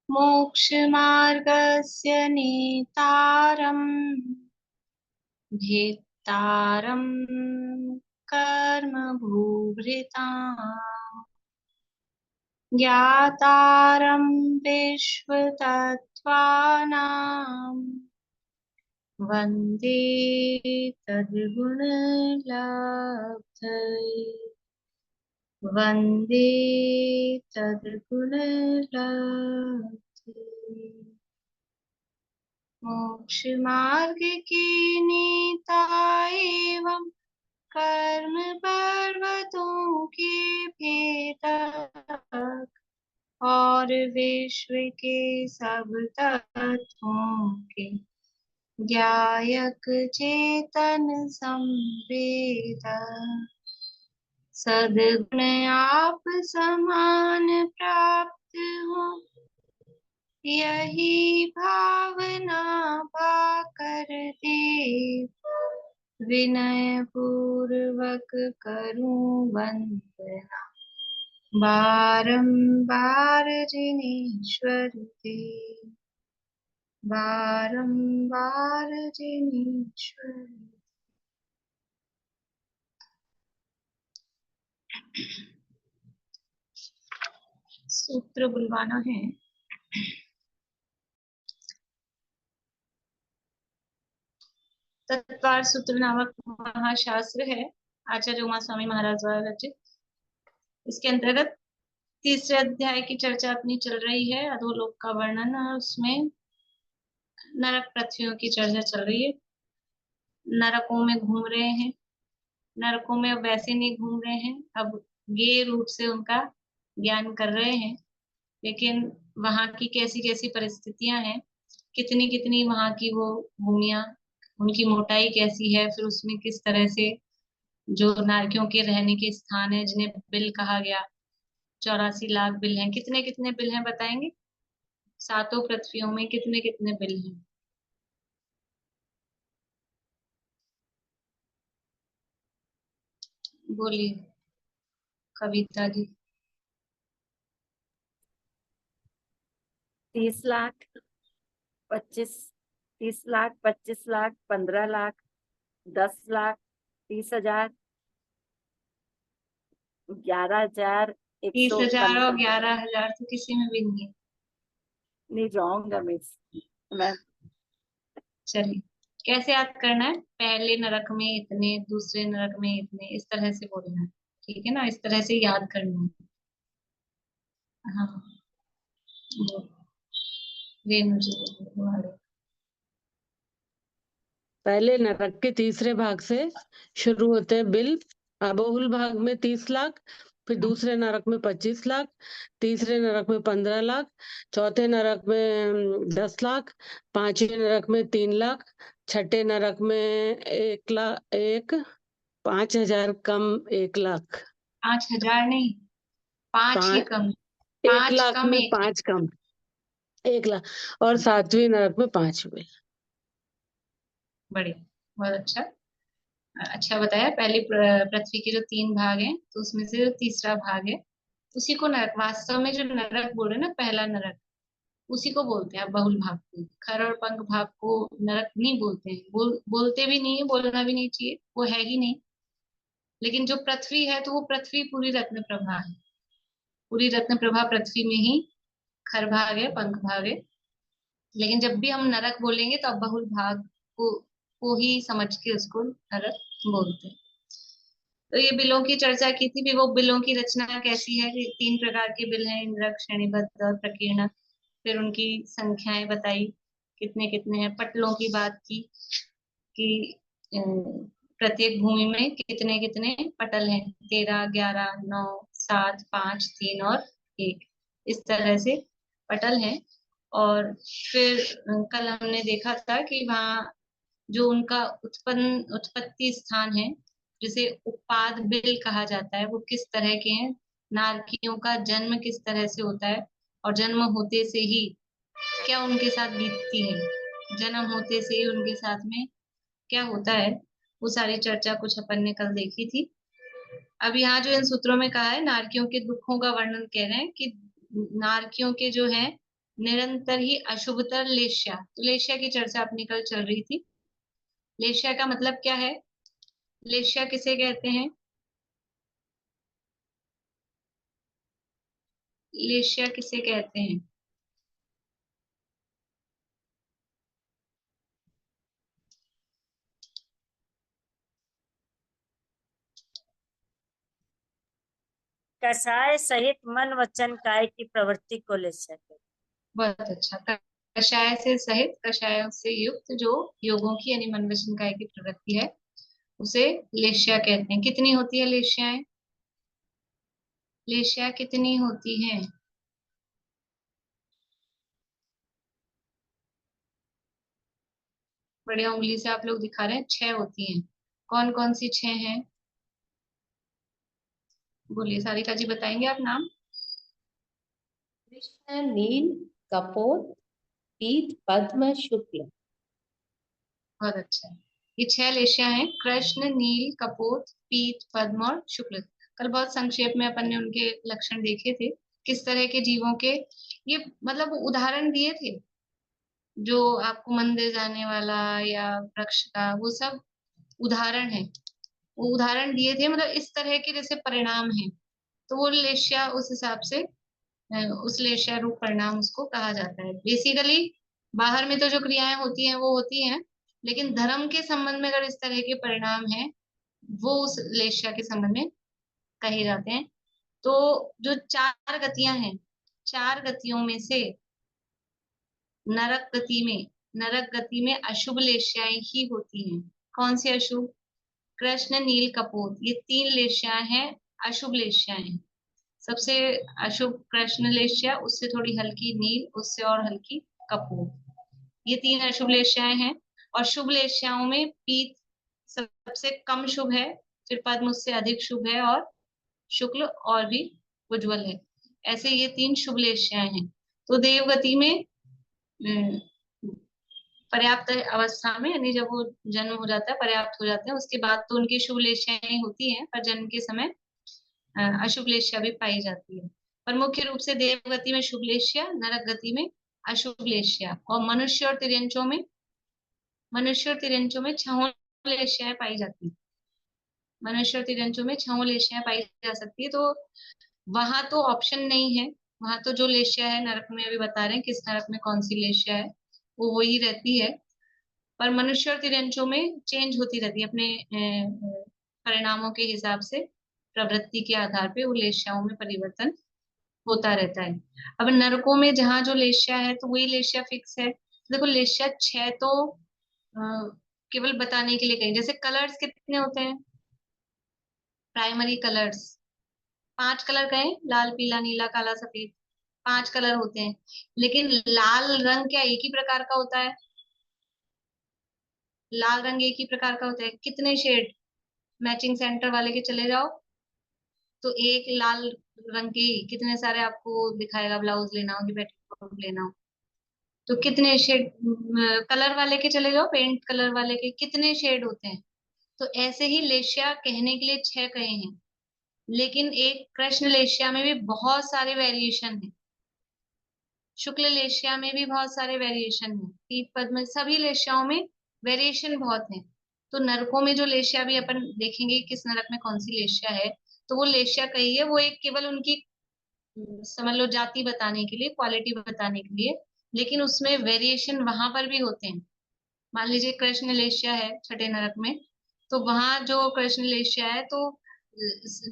मोक्षमार्गस्य नेतारम् भेत्तारं कर्म भूभृताम् ज्ञातारं विश्वतत्त्वानां वन्दे तद्गुणलब्धये वन्दे तद्गुणलब्धये। मोक्षमार्ग के नेता एवं कर्म पर्वतों के भेदक और विश्व के सब तत्वों के ज्ञायक चेतन संवेदक सद्गुण आप समान प्राप्त हो यही भावना पाकर देव विनय पूर्वक करूं वंदना बारंबार जिनेश्वर देव बारंबार जिनेश्वर। सूत्र बुलवाना है। तत्वार सूत्र नामक महाशास्त्र है आचार्य उमा स्वामी महाराज द्वारा रचित। इसके अंतर्गत तीसरे अध्याय की चर्चा अपनी चल रही है, अधोलोक का वर्णन, और उसमें नरक पृथ्वियों की चर्चा चल रही है। नरकों में घूम रहे हैं, नरकों में अब वैसे नहीं घूम रहे हैं, अब गे रूप से उनका ज्ञान कर रहे हैं। लेकिन वहां की कैसी कैसी परिस्थितियां हैं, कितनी कितनी वहां की वो भूमियां, उनकी मोटाई कैसी है, फिर उसमें किस तरह से जो नारकियों के रहने के स्थान है जिन्हें बिल कहा गया, 84 लाख बिल हैं, कितने कितने बिल हैं बताएंगे? सातों पृथ्वियों में कितने कितने बिल हैं? बोलिए कविता जी। 30 लाख, 25, 30 लाख, 25 लाख, 15 लाख, 10 लाख, 30,000, 11,000, 30,000 और 115। 11,000 तो किसी में भी नहीं है। नहीं, रॉन्ग है मिस। मैं चलिए, कैसे याद करना है? पहले नरक में इतने, दूसरे नरक में इतने, इस तरह से बोलना है, ठीक है ना? इस तरह से याद करना है। हाँ, वो रेणु जी बोलो। पहले नरक के तीसरे भाग से शुरू होते हैं बिल। अबोहुल भाग में 30 लाख, फिर दूसरे नरक में 25 लाख, तीसरे नरक में 15 लाख, चौथे नरक में 10 लाख, पांचवें नरक में 3 लाख, छठे नरक में 1 लाख, 5,000 कम 1 लाख, 5,000 नहीं, 5 ही पांच कम, 1 5 लाख कम में 1 लाख। 5 कम 1 लाख, और सातवें नरक में 5 बिल। बढ़िया, बहुत अच्छा। अच्छा बताया। पहले पृथ्वी के जो 3 भाग हैं, तो उसमें से जो तीसरा भाग है उसी को नरक, वास्तव में जो नरक बोल रहे हैं ना, पहला नरक, उसी को बोलते हैं बहुल भाग को। खर और पंख भाग को नरक नहीं बोलते हैं, बोलते भी नहीं है, बोलना भी नहीं चाहिए, वो है ही नहीं। लेकिन जो पृथ्वी है, तो वो पृथ्वी पूरी रत्न प्रभा है, पूरी रत्न प्रभा पृथ्वी में ही खर भाग है, पंख भाग है। लेकिन जब भी हम नरक बोलेंगे तो अब बहुल भाग को ही समझ के उसको नरक बोलते हैं। तो ये बिलों की चर्चा की थी भी, वो बिलों की रचना कैसी है कि 3 प्रकार के बिल हैं, इंद्रक, श्रेणीबद्ध और प्रकीर्णक। फिर उनकी संख्याएं बताई, कितने कितने हैं। पटलों की बात की कि प्रत्येक भूमि में कितने कितने पटल हैं, 13, 11, 9, 7, 5, 3 और 1, इस तरह से पटल हैं। और फिर कल हमने देखा था कि वहाँ जो उनका उत्पत्ति स्थान है, जिसे उपाद बिल कहा जाता है, वो किस तरह के हैं, नारकियों का जन्म किस तरह से होता है, और जन्म होते से ही क्या उनके साथ बीतती है, जन्म होते से ही उनके साथ में क्या होता है, वो सारी चर्चा कुछ अपन ने कल देखी थी। अब यहाँ जो इन सूत्रों में कहा है, नारकियों के दुखों का वर्णन कह रहे हैं कि नारकियों के जो है निरंतर ही अशुभतर लेश्या। तो लेश्या की चर्चा अपनी कल चल रही थी। लेश्या का मतलब क्या है? लेश्या किसे कहते हैं? लेश्या किसे कहते हैं? कषाय सहित मन वचन काय की प्रवृत्ति को लेश्या कहते हैं। बहुत अच्छा। कषाय से सहित, कषायों से युक्त जो योगों की यानी मन वचन काया की प्रवृत्ति है, उसे लेश्या कहते हैं। कितनी होती है लेश्याएं? लेश्या कितनी होती हैं? बढ़िया, उंगली से आप लोग दिखा रहे हैं, 6 होती हैं। कौन कौन सी 6 हैं? बोलिए, सारिका जी बताएंगे आप नाम? कृष्ण, नील, कपोत, पीत, पद्म, शुक्ल। बहुत अच्छा। ये 6 लेशियां हैं, कृष्ण, नील, कपोत, पीत, पद्म और शुक्ल। कल बहुत संक्षेप में अपन ने उनके लक्षण देखे थे, किस तरह के जीवों के। ये मतलब उदाहरण दिए थे, जो आपको मंदिर जाने वाला या वृक्ष का, वो सब उदाहरण है। वो उदाहरण दिए थे, मतलब इस तरह के जैसे परिणाम है, तो वो लेशिया उस हिसाब से उस लेशिया रूप परिणाम उसको कहा जाता है। बेसिकली बाहर में तो जो क्रियाएं होती हैं वो होती हैं, लेकिन धर्म के संबंध में अगर इस तरह के परिणाम हैं, वो उस लेशिया के संबंध में कहे जाते हैं। तो जो 4 गतियां हैं, 4 गतियों में से नरक गति में अशुभ लेशियाएं ही होती हैं। कौन सी अशुभ? कृष्ण, नील, कपोत, ये 3 लेशियाएं हैं, अशुभ लेशियाएं हैं। सबसे अशुभ कृष्ण लेशिया, उससे थोड़ी हल्की नील, उससे और हल्की कपूर। ये 3 अशुभ लेशियाएं हैं। और शुभ लेशियाओं में पीत सबसे कम शुभ है, फिर पद्म उससे अधिक शुभ है, और शुक्ल और भी उज्जवल है। ऐसे ये 3 शुभ लेशियाएं हैं। तो देवगति में अम, पर्याप्त अवस्था में, यानी जब वो जन्म हो जाता है, पर्याप्त हो जाते हैं, उसके बाद तो उनकी शुभ लेशियाएं होती हैं, पर जन्म के समय अशुभ लेशिया भी पाई जाती है। पर मुख्य रूप से देवगति में शुभ लेशिया, नरक गति में अशुभ लेशिया, और मनुष्य और तिर्यंचों में 6 लेशियाएं पाई जाती है। मनुष्य और तिर्यंचों में 6 लेशियाएं पाई जा सकती है। तो वहां तो ऑप्शन नहीं है, वहां तो जो लेशिया है नरक में, अभी बता रहे हैं किस नरक में कौन सी लेशिया है, वो वही रहती है। पर मनुष्य और तिर्यंचों में चेंज होती रहती है अपने परिणामों के हिसाब से, प्रवृत्ति के आधार पे वो लेशियाओं में परिवर्तन होता रहता है। अब नरकों में जहाँ जो लेशिया है, तो वही लेशिया फिक्स है। देखो, लेशिया 6 तो अ, केवल बताने के लिए कहीं, जैसे कलर्स कितने होते हैं? प्राइमरी कलर्स 5 कलर कहें, लाल, पीला, नीला, काला, सफेद, 5 कलर होते हैं। लेकिन लाल रंग क्या एक ही प्रकार का होता है? लाल रंग एक ही प्रकार का होता है। कितने शेड? मैचिंग सेंटर वाले के चले जाओ, तो एक लाल रंग के ही कितने सारे आपको दिखाएगा। ब्लाउज लेना हो कि पेटीकोट लेना हो, तो कितने शेड? कलर वाले के चले जाओ, पेंट कलर वाले के कितने शेड होते हैं। तो ऐसे ही लेशिया कहने के लिए 6 कहे हैं, लेकिन एक कृष्ण लेशिया में भी बहुत सारे वेरिएशन है, शुक्ल लेशिया में भी बहुत सारे वेरिएशन है, पीत पद्म, सभी लेशियाओं में वेरिएशन बहुत है। तो नरकों में जो लेशिया भी अपन देखेंगे किस नरक में कौन सी लेशिया है, तो वो लेशिया कही है, वो एक केवल उनकी समझ लो जाति बताने के लिए, क्वालिटी बताने के लिए, लेकिन उसमें वेरिएशन वहां पर भी होते हैं। मान लीजिए कृष्ण लेशिया है 6ठे नरक में, तो वहां जो कृष्ण लेशिया है, तो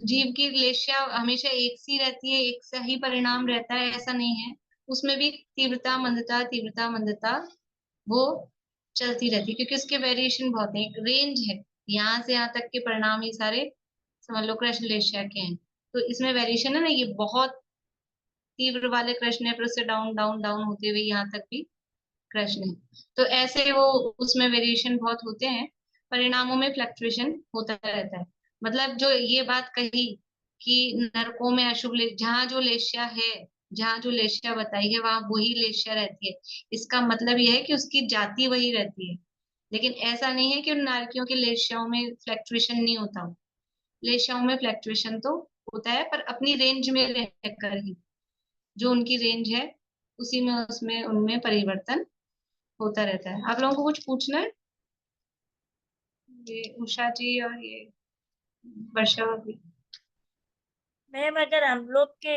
जीव की लेशिया हमेशा एक सी रहती है, एक सा ही परिणाम रहता है, ऐसा नहीं है। उसमें भी तीव्रता मंदता वो चलती रहती है, क्योंकि उसके वेरिएशन बहुत है, एक रेंज है। यहाँ से यहाँ तक के परिणाम ही सारे समझ लो कृष्ण लेशिया के हैं। तो इसमें वेरिएशन है ना, ये बहुत तीव्र वाले कृष्ण है, फिर उससे डाउन डाउन डाउन होते हुए यहाँ तक भी कृष्ण है। तो ऐसे वो उसमें वेरिएशन बहुत होते हैं, परिणामों में फ्लक्चुएशन होता रहता है। मतलब जो ये बात कही कि नरकों में जहाँ जो लेशिया है, जहाँ जो लेशिया बताई है, वहां वही लेशिया रहती है, इसका मतलब यह है कि उसकी जाति वही रहती है। लेकिन ऐसा नहीं है कि उन नारकियों के लेशियाओं में फ्लक्चुएशन नहीं होता। लेशियाओं में फ्लक्चुएशन तो होता है, पर अपनी रेंज में रहकर ही, जो उनकी रेंज है उसी में उसमें उनमें परिवर्तन होता रहता है। आप लोगों को कुछ पूछना है? ये उषा जी और ये वर्षा भी। मैम अगर हम लोग के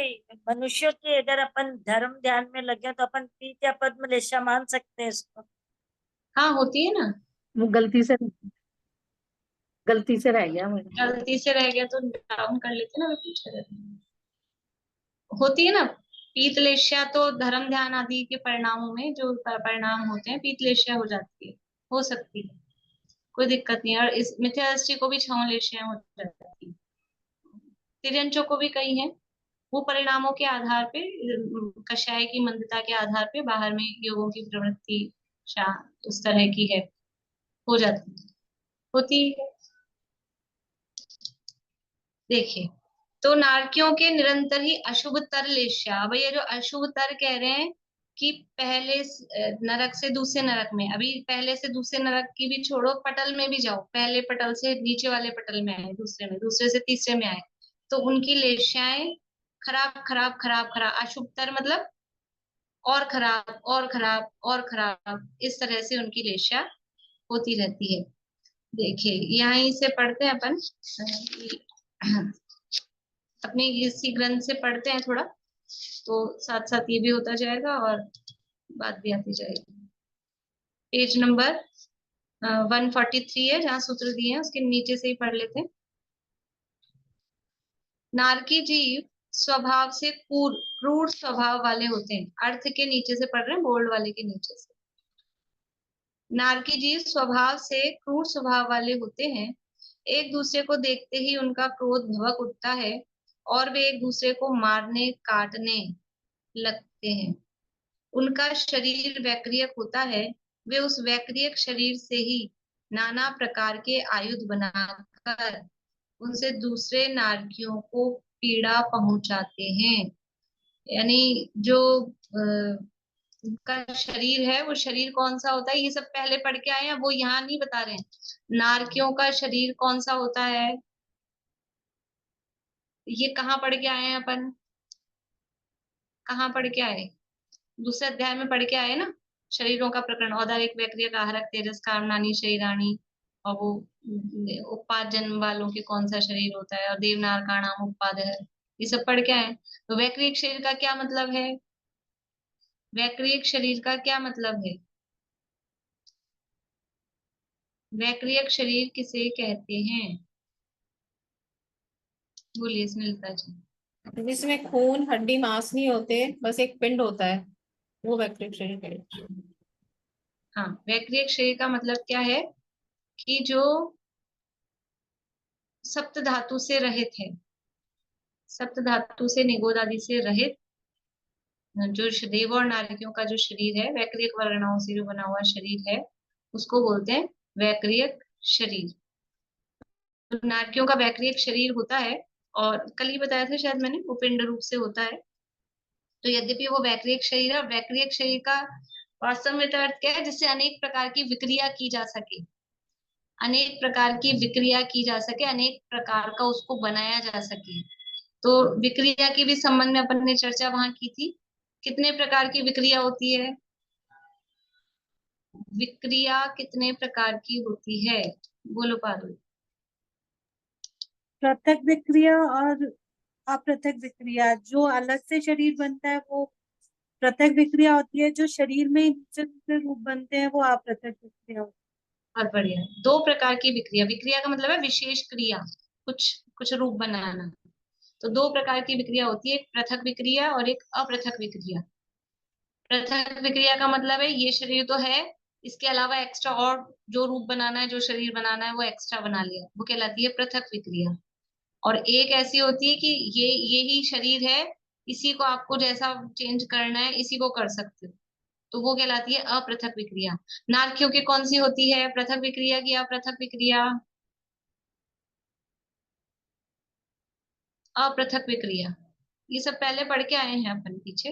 मनुष्यों के अगर अपन धर्म ध्यान में लगे तो अपन पीत या पद्म लेशा मान सकते हैं इसको। हाँ होती है ना। वो गलती से रह गया मुझे। गलती से रह गया तो डाउन कर लेते ना, मैं पूछा रहता हूँ। होती है ना पीतलेष्या, तो धर्म ध्यान आदि के परिणामों में जो परिणाम होते हैं पीतलेष्या हो जाती है, हो सकती है, कोई दिक्कत नहीं है। और इस मिथ्या दृष्टि को भी छौलेष्या हो जाती है, तिर्यंचों को भी कई हैं। वो परिणामों के आधार पे कषाय की मंदता के आधार पे बाहर में योगों की प्रवृत्ति उस तरह की है, हो जाती है, होती है। देखिए, तो नारकियों के निरंतर ही अशुभ तर लेश्या। अब ये जो अशुभ तर कह रहे हैं कि पहले नरक से दूसरे नरक में, अभी पहले से दूसरे नरक की भी छोड़ो, पटल में भी जाओ, पहले पटल से नीचे वाले पटल में आए, दूसरे में, दूसरे से तीसरे में आए, तो उनकी लेश्याएं खराब खराब खराब खराब, अशुभ तर मतलब और खराब और खराब और खराब, इस तरह से उनकी लेश्या होती रहती है। देखिए यहीं से पढ़ते हैं अपन, अपने इसी ग्रंथ से पढ़ते हैं थोड़ा, तो साथ साथ ये भी होता जाएगा और बात भी आती जाएगी। पेज नंबर 143 है, जहाँ सूत्र दिए हैं उसके नीचे से ही पढ़ लेते हैं। नारकी जीव स्वभाव से क्रूर स्वभाव वाले होते हैं। अर्थ के नीचे से पढ़ रहे हैं, बोल्ड वाले के नीचे से। नारकी जीव स्वभाव से क्रूर स्वभाव वाले होते हैं। एक दूसरे को देखते ही उनका क्रोध भड़क उठता है और वे एक दूसरे को मारने काटने लगते हैं। उनका शरीर वैक्रियक होता है। वे उस वैक्रियक शरीर से ही नाना प्रकार के आयुध बनाकर उनसे दूसरे नारकियों को पीड़ा पहुंचाते हैं। यानी जो उनका शरीर है, वो शरीर कौन सा होता है ये सब पहले पढ़ के आए हैं, वो यहाँ नहीं बता रहे हैं। नारकियों का शरीर कौन सा होता है ये कहाँ पढ़ के आए हैं अपन, कहाँ पढ़ के आए? दूसरे अध्याय में पढ़ के आए ना, शरीरों का प्रकरण, औदारिक वैक्रियक आहरक तेजस कामनानी शरीरानी, और वो उत्पाद जन्म वालों के कौन सा शरीर होता है, और देवनार का नाम उत्पाद है, ये सब पढ़ के आए। तो वैक्रियक शरीर का क्या मतलब है? वैक्रियक शरीर का क्या मतलब है? वैक्रियक शरीर किसे कहते हैं? बोलिए स्मिता जी। जिसमें खून हड्डी मांस नहीं होते, बस एक पिंड होता है, वो वैक्रिक शरीर कहलाता है। हाँ, वैक्रियक शरीर का मतलब क्या है कि जो सप्त धातु से रहित है, सप्त धातु से निगोद आदि से रहित, जो देव और नारकियों का जो शरीर है, वैक्रियक वर्णों से जो बना हुआ शरीर है, उसको बोलते हैं वैक्रियक शरीर। तो नारकियों का वैक्रियक शरीर होता है, और कल ही बताया था शायद मैंने, वो पिंड रूप से होता है। तो यद्यपि वो वैक्रियक शरीर है, वैक्रियक शरीर का वास्तव में तो अर्थ क्या है? जिससे अनेक प्रकार की विक्रिया की जा सके, अनेक प्रकार की विक्रिया की जा सके, अनेक प्रकार का उसको बनाया जा सके। तो विक्रिया की भी संबंध में अपन ने चर्चा वहां की थी। कितने प्रकार की विक्रिया होती है? विक्रिया कितने प्रकार की होती है? बोलो पारुल। पृथक विक्रिया और अपृथक विक्रिया। जो अलग से शरीर बनता है वो पृथक विक्रिया होती है, जो शरीर में ही दूसरे दूसरे रूप बनते हैं वो अपृथक विक्रिया होती बहुत बढ़िया। दो प्रकार की विक्रिया, विक्रिया का मतलब है विशेष क्रिया, कुछ कुछ रूप बनाना। तो दो प्रकार की विक्रिया होती है, एक पृथक विक्रिया और एक अपृथक विक्रिया। पृथक विक्रिया का मतलब है ये शरीर तो है, इसके अलावा एक्स्ट्रा और जो रूप बनाना है, जो शरीर बनाना है, वो एक्स्ट्रा बना लिया, वो कहलाती है पृथक विक्रिया। और एक ऐसी होती है कि ये ही शरीर है, इसी को आपको जैसा चेंज करना है इसी को कर सकते हो, तो वो कहलाती है अपृथक विक्रिया। नारकियों की कौन सी होती है, पृथक विक्रिया की अपृथक विक्रिया? अपृथक विक्रिया। ये सब पहले पढ़ के आए हैं अपन पीछे।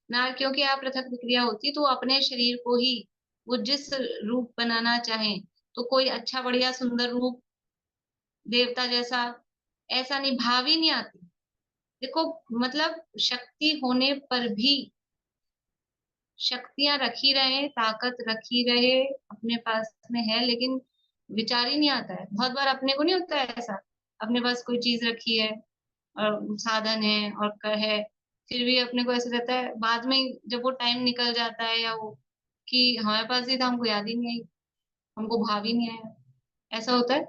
नारकियों की अपृथक विक्रिया होती तो अपने शरीर को ही वो जिस रूप बनाना चाहे, तो कोई अच्छा बढ़िया सुंदर रूप देवता जैसा, ऐसा नहीं, भाव ही नहीं आती। देखो मतलब शक्ति होने पर भी शक्तियां रखी रहे, ताकत रखी रहे, अपने पास में है, लेकिन विचार ही नहीं आता है। बहुत बार अपने को नहीं होता है ऐसा, अपने पास कोई चीज रखी है और साधन है और है, फिर भी अपने को ऐसा रहता है बाद में जब वो टाइम निकल जाता है या वो कि हमारे पास ही था, हमको याद ही नहीं आई, हमको भाव ही नहीं आया। ऐसा होता है।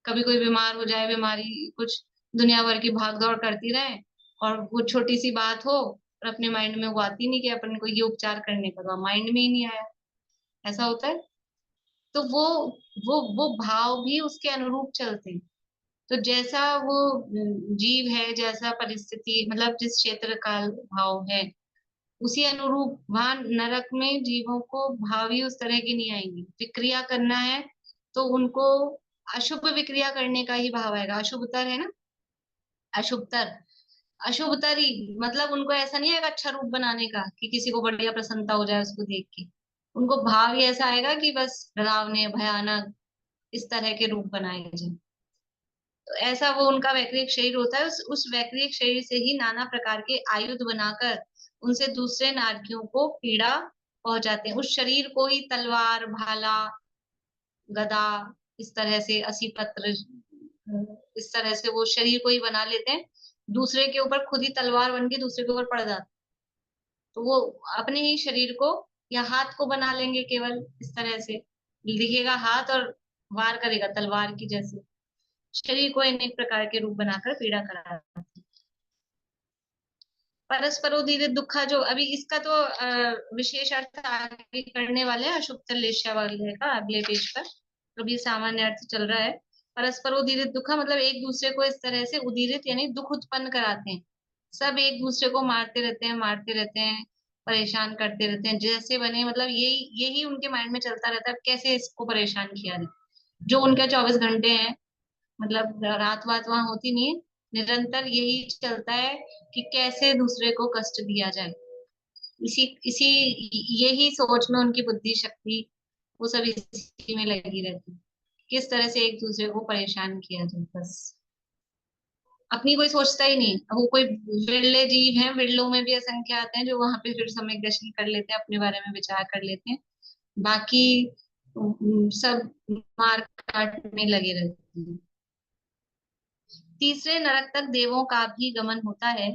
कभी कोई बीमार हो जाए, बीमारी कुछ दुनिया भर की भाग दौड़ करती रहे और वो छोटी सी बात हो और अपने माइंड में वो आती नहीं कि अपन को ये उपचार करने का, तो माइंड में ही नहीं आया। ऐसा होता है। तो वो भाव भी उसके अनुरूप चलते हैं। तो जैसा वो जीव है, जैसा परिस्थिति, मतलब जिस क्षेत्र काल भाव है, उसी अनुरूप वहां नरक में जीवों को भाव ही उस तरह की नहीं आएंगी। विक्रिया करना है तो उनको अशुभ विक्रिया करने का ही भाव आएगा। अशुभतर है ना, अशुभतर, अशुभतर ही मतलब उनको ऐसा नहीं आएगा अच्छा रूप बनाने का कि किसी को बढ़िया प्रसन्नता हो जाए उसको देख के। उनको भाव ही ऐसा आएगा कि बस डरावने, भयानक, इस तरह के रूप बनाए जाए। तो ऐसा वो उनका वैक्रिक शरीर होता है। उस वैक्रिक शरीर से ही नाना प्रकार के आयुध बनाकर उनसे दूसरे नारकियों को पीड़ा पहुंचाते हैं। उस शरीर को ही तलवार, भाला, गदा, इस तरह से असी पत्र, इस तरह से वो शरीर को ही बना लेते हैं। दूसरे के ऊपर खुद ही तलवार बन के दूसरे के ऊपर पड़ जाते। तो वो अपने ही शरीर को या हाथ को बना लेंगे केवल इस तरह से, दिखेगा हाथ और वार करेगा तलवार की जैसे। शरीर को अनेक प्रकार के रूप बनाकर पीड़ा कराते हैं। परस्परोदीरित दुखा, जो अभी इसका तो विशेष अर्थ आगे करने वाले हैं अशुभ लेश्या वाले का अगले पेज पर। तो भी सामान्य अर्थ चल रहा है। परस्परोदीरित दुखा मतलब एक दूसरे को इस तरह से उदीरित यानी दुख उत्पन्न कराते हैं। सब एक दूसरे को मारते रहते हैं, मारते रहते हैं, परेशान करते रहते हैं जैसे बने। मतलब यही यही उनके माइंड में चलता रहता है, कैसे इसको परेशान किया जाए। जो उनका 24 घंटे हैं, मतलब रात बात वहां होती नहीं है, निरंतर यही चलता है कि कैसे दूसरे को कष्ट दिया जाए। इसी इसी यही सोच में उनकी बुद्धि शक्ति वो सब इसी में लगी रहती है, किस तरह से एक दूसरे को परेशान किया जाए। बस अपनी कोई सोचता ही नहीं। वो कोई विरले जीव हैं, विरलों में भी असंख्य आते हैं जो वहां पे फिर सम्यक दर्शन कर लेते हैं, अपने बारे में विचार कर लेते हैं। बाकी सब मार काट में लगे रहते हैं। तीसरे नरक तक देवों का भी गमन होता है।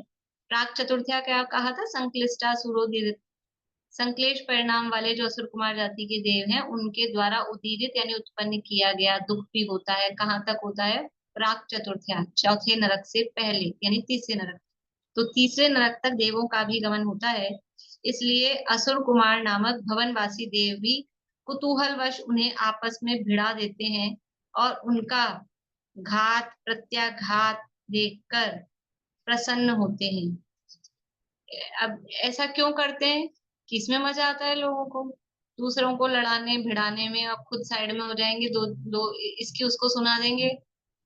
प्राक चतुर्थ्या क्या कहा था, संक्लिष्टा सुरोदीरित, संक्लेश परिणाम वाले जो असुर कुमार जाति के देव हैं उनके द्वारा उदीरित यानी उत्पन्न किया गया दुख भी होता है। कहाँ तक होता है, प्राक चतुर्थ्या, चौथे नरक से पहले यानी तीसरे नरक। तो तीसरे नरक तक देवों का भी गमन होता है। इसलिए असुर कुमार नामक भवनवासी देव भी कुतूहलवश उन्हें आपस में भिड़ा देते हैं और उनका घात प्रत्याघात देखकर प्रसन्न होते हैं। अब ऐसा क्यों करते हैं कि इसमें मजा आता है लोगों को, दूसरों को लड़ाने भिड़ाने में। अब खुद साइड में हो जाएंगे, दो दो इसकी उसको सुना देंगे,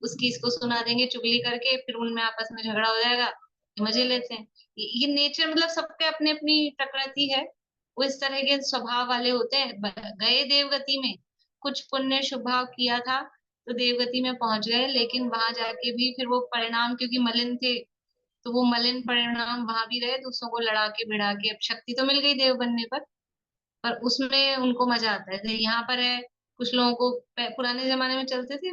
उसकी इसको सुना देंगे चुगली करके, फिर उनमें आपस में झगड़ा हो जाएगा, मजे लेते हैं। ये नेचर, मतलब सबके अपनी अपनी प्रकृति है। वो इस तरह के स्वभाव वाले होते हैं। गए देवगति में, कुछ पुण्य शुभ भाव किया था तो देवगति में पहुंच गए, लेकिन वहां जाके भी फिर वो परिणाम क्योंकि मलिन थे, तो वो मलिन परिणाम वहां भी रहे, दूसरों को लड़ा के भिड़ा के। अब शक्ति तो मिल गई देव बनने पर उसमें उनको मजा आता है। जैसे यहाँ पर है, कुछ लोगों को पुराने जमाने में चलते थे,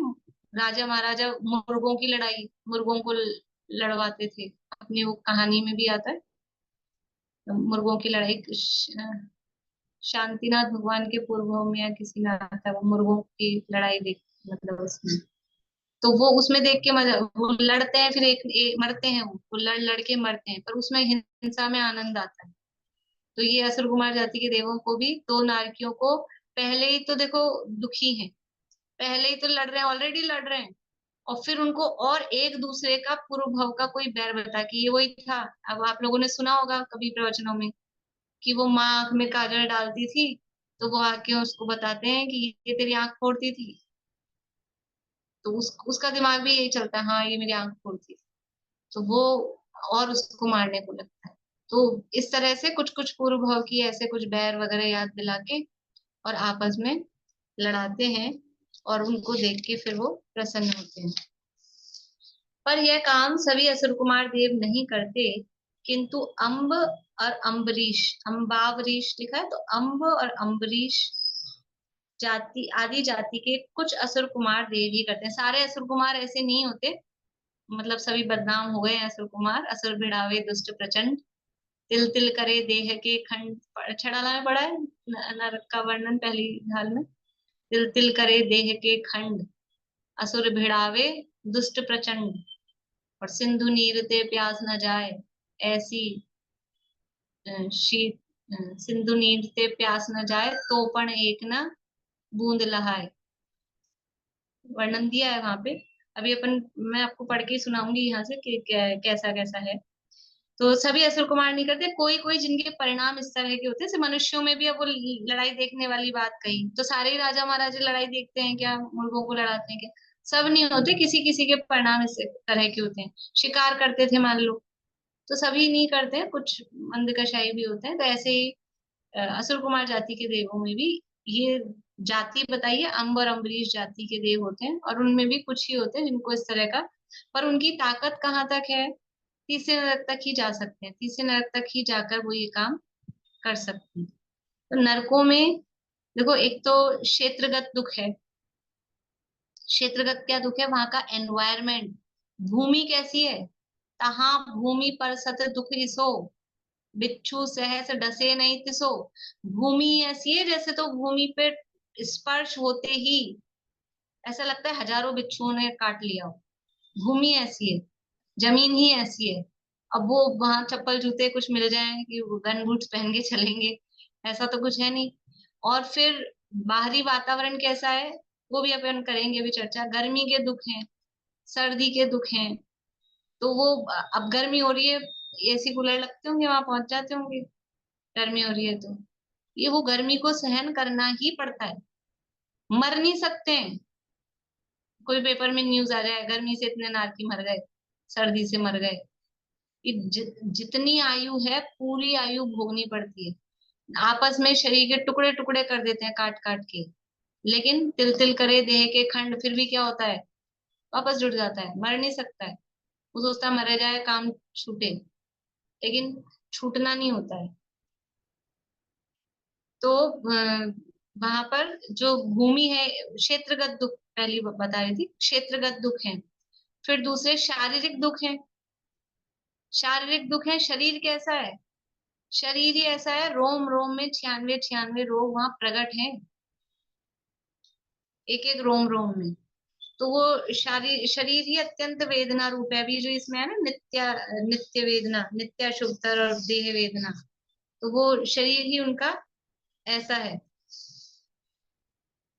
राजा महाराजा मुर्गों की लड़ाई, मुर्गों को लड़वाते थे। अपनी वो कहानी में भी आता है, मुर्गों की लड़ाई। शांतिनाथ भगवान के पूर्व में या किसी में आता है, वो मुर्गों की लड़ाई देख, मतलब उसमें तो वो उसमें देख के मजा, वो लड़ते हैं फिर मरते हैं, वो लड़ लड़ के मरते हैं, पर उसमें हिंसा में आनंद आता है। तो ये असुर कुमार जाति के देवों को भी, दो नारकियों को, पहले ही तो देखो दुखी हैं, पहले ही तो लड़ रहे हैं, ऑलरेडी लड़ रहे हैं, और फिर उनको और एक दूसरे का पूर्व भाव का कोई बैर बता कि ये वही था। अब आप लोगों ने सुना होगा कभी प्रवचनों में कि वो माँ आंख में काजल डालती थी, तो वो आके उसको बताते हैं कि ये तेरी आंख फोड़ती थी। तो उसका दिमाग भी यही चलता है, हाँ ये मेरी आंख फोड़ती थी, तो वो और उसको मारने को लगता है। तो इस तरह से कुछ कुछ पूर्व भाव की ऐसे कुछ बैर वगैरह याद दिला के और आपस में लड़ाते हैं, और उनको देख के फिर वो प्रसन्न होते हैं। पर यह काम सभी असुर कुमार देव नहीं करते। किंतु अम्ब और अम्बरीश, अम्बावरीश लिखा है, तो अम्ब और अम्बरीश जाति आदि जाति के कुछ असुर कुमार देव ही करते हैं। सारे असुर कुमार ऐसे नहीं होते, मतलब सभी बदनाम हो गए हैं असुर कुमार। असुर भिड़ावे दुष्ट प्रचंड, तिल तिल करे देह के खंड, छड़ाला में पड़ा है नरक का वर्णन पहली ढाल में। तिल तिल करे देह के खंड, असुर भिड़ावे दुष्ट प्रचंड, और सिंधु नीर ते प्यास न जाए ऐसी शीत, सिंधु नीर ते प्यास न जाए तो पण एक न बूंद लहाए, वर्णन दिया है वहां पे। अभी मैं आपको पढ़ के सुनाऊंगी यहाँ से कि कैसा कैसा है। तो सभी असुर कुमार नहीं करते, कोई कोई जिनके परिणाम इस तरह के होते हैं। जैसे मनुष्यों में भी अब वो लड़ाई देखने वाली बात कही, तो सारे ही राजा महाराजा लड़ाई देखते हैं क्या, मुर्गों को लड़ाते हैं क्या? सब नहीं होते, किसी किसी के परिणाम इस तरह के होते हैं। शिकार करते थे मान लो, तो सभी नहीं करते हैं, कुछ मंदकशाही भी होते हैं। तो ऐसे ही असुर कुमार जाति के देवों में भी ये जाति बताइए, अम्ब और अम्बरीश जाति के देव होते हैं, और उनमें भी कुछ ही होते हैं जिनको इस तरह का, पर उनकी ताकत कहाँ तक है, तीसरे नरक तक ही जा सकते हैं, तीसरे नरक तक ही जाकर वो ये काम कर सकते हैं। तो नरकों में देखो, एक तो क्षेत्रगत दुख है। क्षेत्रगत क्या दुख है? वहां का एनवायरमेंट, भूमि कैसी है, तहां भूमि पर सत दुख इसो, बिच्छू सहस डसे नहीं तिसो। भूमि ऐसी है जैसे तो भूमि पे स्पर्श होते ही ऐसा लगता है हजारों बिच्छुओं ने काट लिया हो। भूमि ऐसी है, जमीन ही ऐसी है। अब वो वहां चप्पल जूते कुछ मिल जाए कि गन बूट्स पहन के चलेंगे, ऐसा तो कुछ है नहीं। और फिर बाहरी वातावरण कैसा है, वो भी अपन करेंगे भी चर्चा। गर्मी के दुख हैं, सर्दी के दुख हैं। तो वो अब गर्मी हो रही है, एसी कूलर लगते होंगे, वहां पहुंच जाते होंगे। गर्मी हो रही है तो ये वो गर्मी को सहन करना ही पड़ता है, मर नहीं सकते हैं। कोई पेपर में न्यूज आ जाए गर्मी से इतने नारकी मर गए, सर्दी से मर गए। कि जितनी आयु है पूरी आयु भोगनी पड़ती है। आपस में शरीर के टुकड़े टुकड़े कर देते हैं काट काट के, लेकिन तिल तिल करे देह के खंड, फिर भी क्या होता है, वापस जुड़ जाता है, मर नहीं सकता है। वो सोचता है मरे जाए काम छूटे, लेकिन छूटना नहीं होता है। तो वहां पर जो भूमि है, क्षेत्रगत दुख पहली बता रही थी, क्षेत्रगत दुख है। फिर दूसरे शारीरिक दुख है। शारीरिक दुख है, शरीर कैसा है, शरीर ही ऐसा है, रोम रोम में 96 रोग वहां प्रकट है, एक एक रोम रोम में। तो वो शरीर ही अत्यंत वेदना रूप है। अभी जो इसमें है ना, नित्य वेदना, नित्य शुभतर और देह वेदना, तो वो शरीर ही उनका ऐसा है।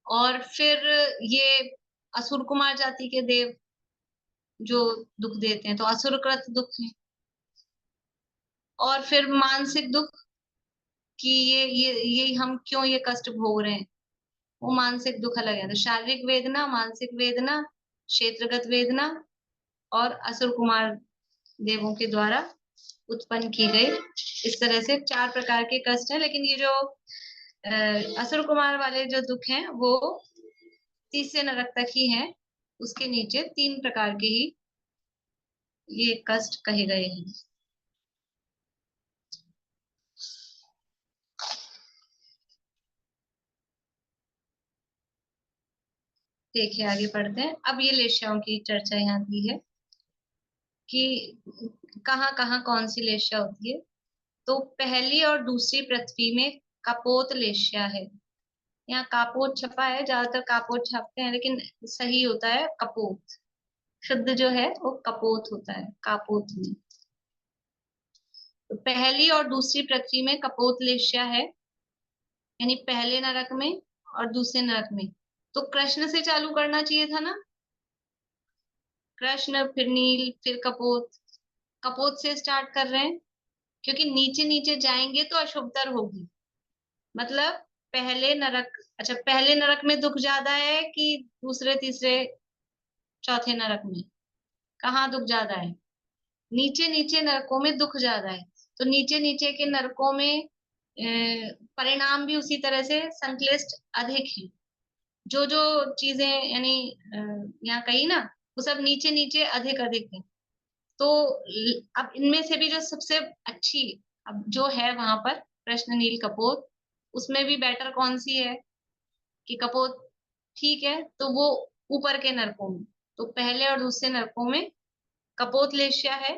और फिर ये असुर कुमार जाति के देव जो दुख देते हैं, तो असुरकृत दुख है। और फिर मानसिक दुख, कि ये हम क्यों ये कष्ट भोग रहे हैं, वो मानसिक दुख अलग है। तो शारीरिक वेदना, मानसिक वेदना, क्षेत्रगत वेदना, और असुर कुमार देवों के द्वारा उत्पन्न की गई, इस तरह से 4 प्रकार के कष्ट है। लेकिन ये जो असुर कुमार वाले जो दुख हैं वो तीसरे नरक तक ही हैं, उसके नीचे 3 प्रकार के ही ये कष्ट कहे गए हैं। देखिए आगे पढ़ते हैं। अब ये लेश्याओं की चर्चा यहाँ की है कि कहाँ कहाँ कौन सी लेश्या होती है। तो पहली और दूसरी पृथ्वी में कपोत लेश्या है। यहाँ कापोत छपा है, ज्यादातर कापोत छापते हैं, लेकिन सही होता है कपोत। शुद्ध जो है वो कपोत होता है, कापोत में। तो पहली और दूसरी पृथ्वी में कपोत लेश्या है, यानी पहले नरक में और दूसरे नरक में। तो कृष्ण से चालू करना चाहिए था ना, कृष्ण फिर नील फिर कपोत। कपोत से स्टार्ट कर रहे हैं क्योंकि नीचे नीचे जाएंगे तो अशुभतर होगी। मतलब पहले नरक, अच्छा पहले नरक में दुख ज्यादा है कि दूसरे तीसरे चौथे नरक में, कहाँ दुख ज्यादा है? नीचे नीचे नरकों में दुख ज्यादा है। तो नीचे नीचे के नरकों में परिणाम भी उसी तरह से संक्लिष्ट अधिक है। जो जो चीजें यानी यहाँ कही ना, वो सब नीचे नीचे अधिक अधिक है। तो अब इनमें से भी जो सबसे अच्छी अब जो है वहां पर कृष्ण नील कपोत, उसमें भी बेटर कौन सी है कि कपोत ठीक है, तो वो ऊपर के नरकों में, तो पहले और दूसरे नरकों में कपोत लेश्या है।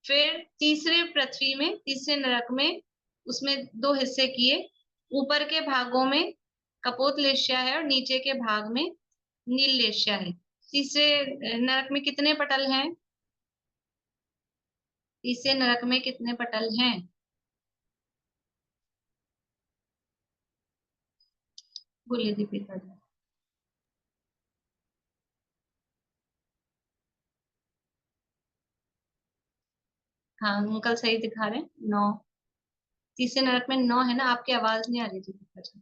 फिर तीसरे पृथ्वी में, तीसरे नरक में उसमें दो हिस्से किए, ऊपर के भागों में कपोत लेश्या है और नीचे के भाग में नील लेश्या है। तीसरे नरक में कितने पटल हैं? तीसरे नरक में कितने पटल हैं? बोलिए दीपिका जी। हाँ अंकल सही दिखा रहे हैं, 9। तीसरे नरक में 9 है ना, आपकी आवाज नहीं आ रही थी दीपिका जी।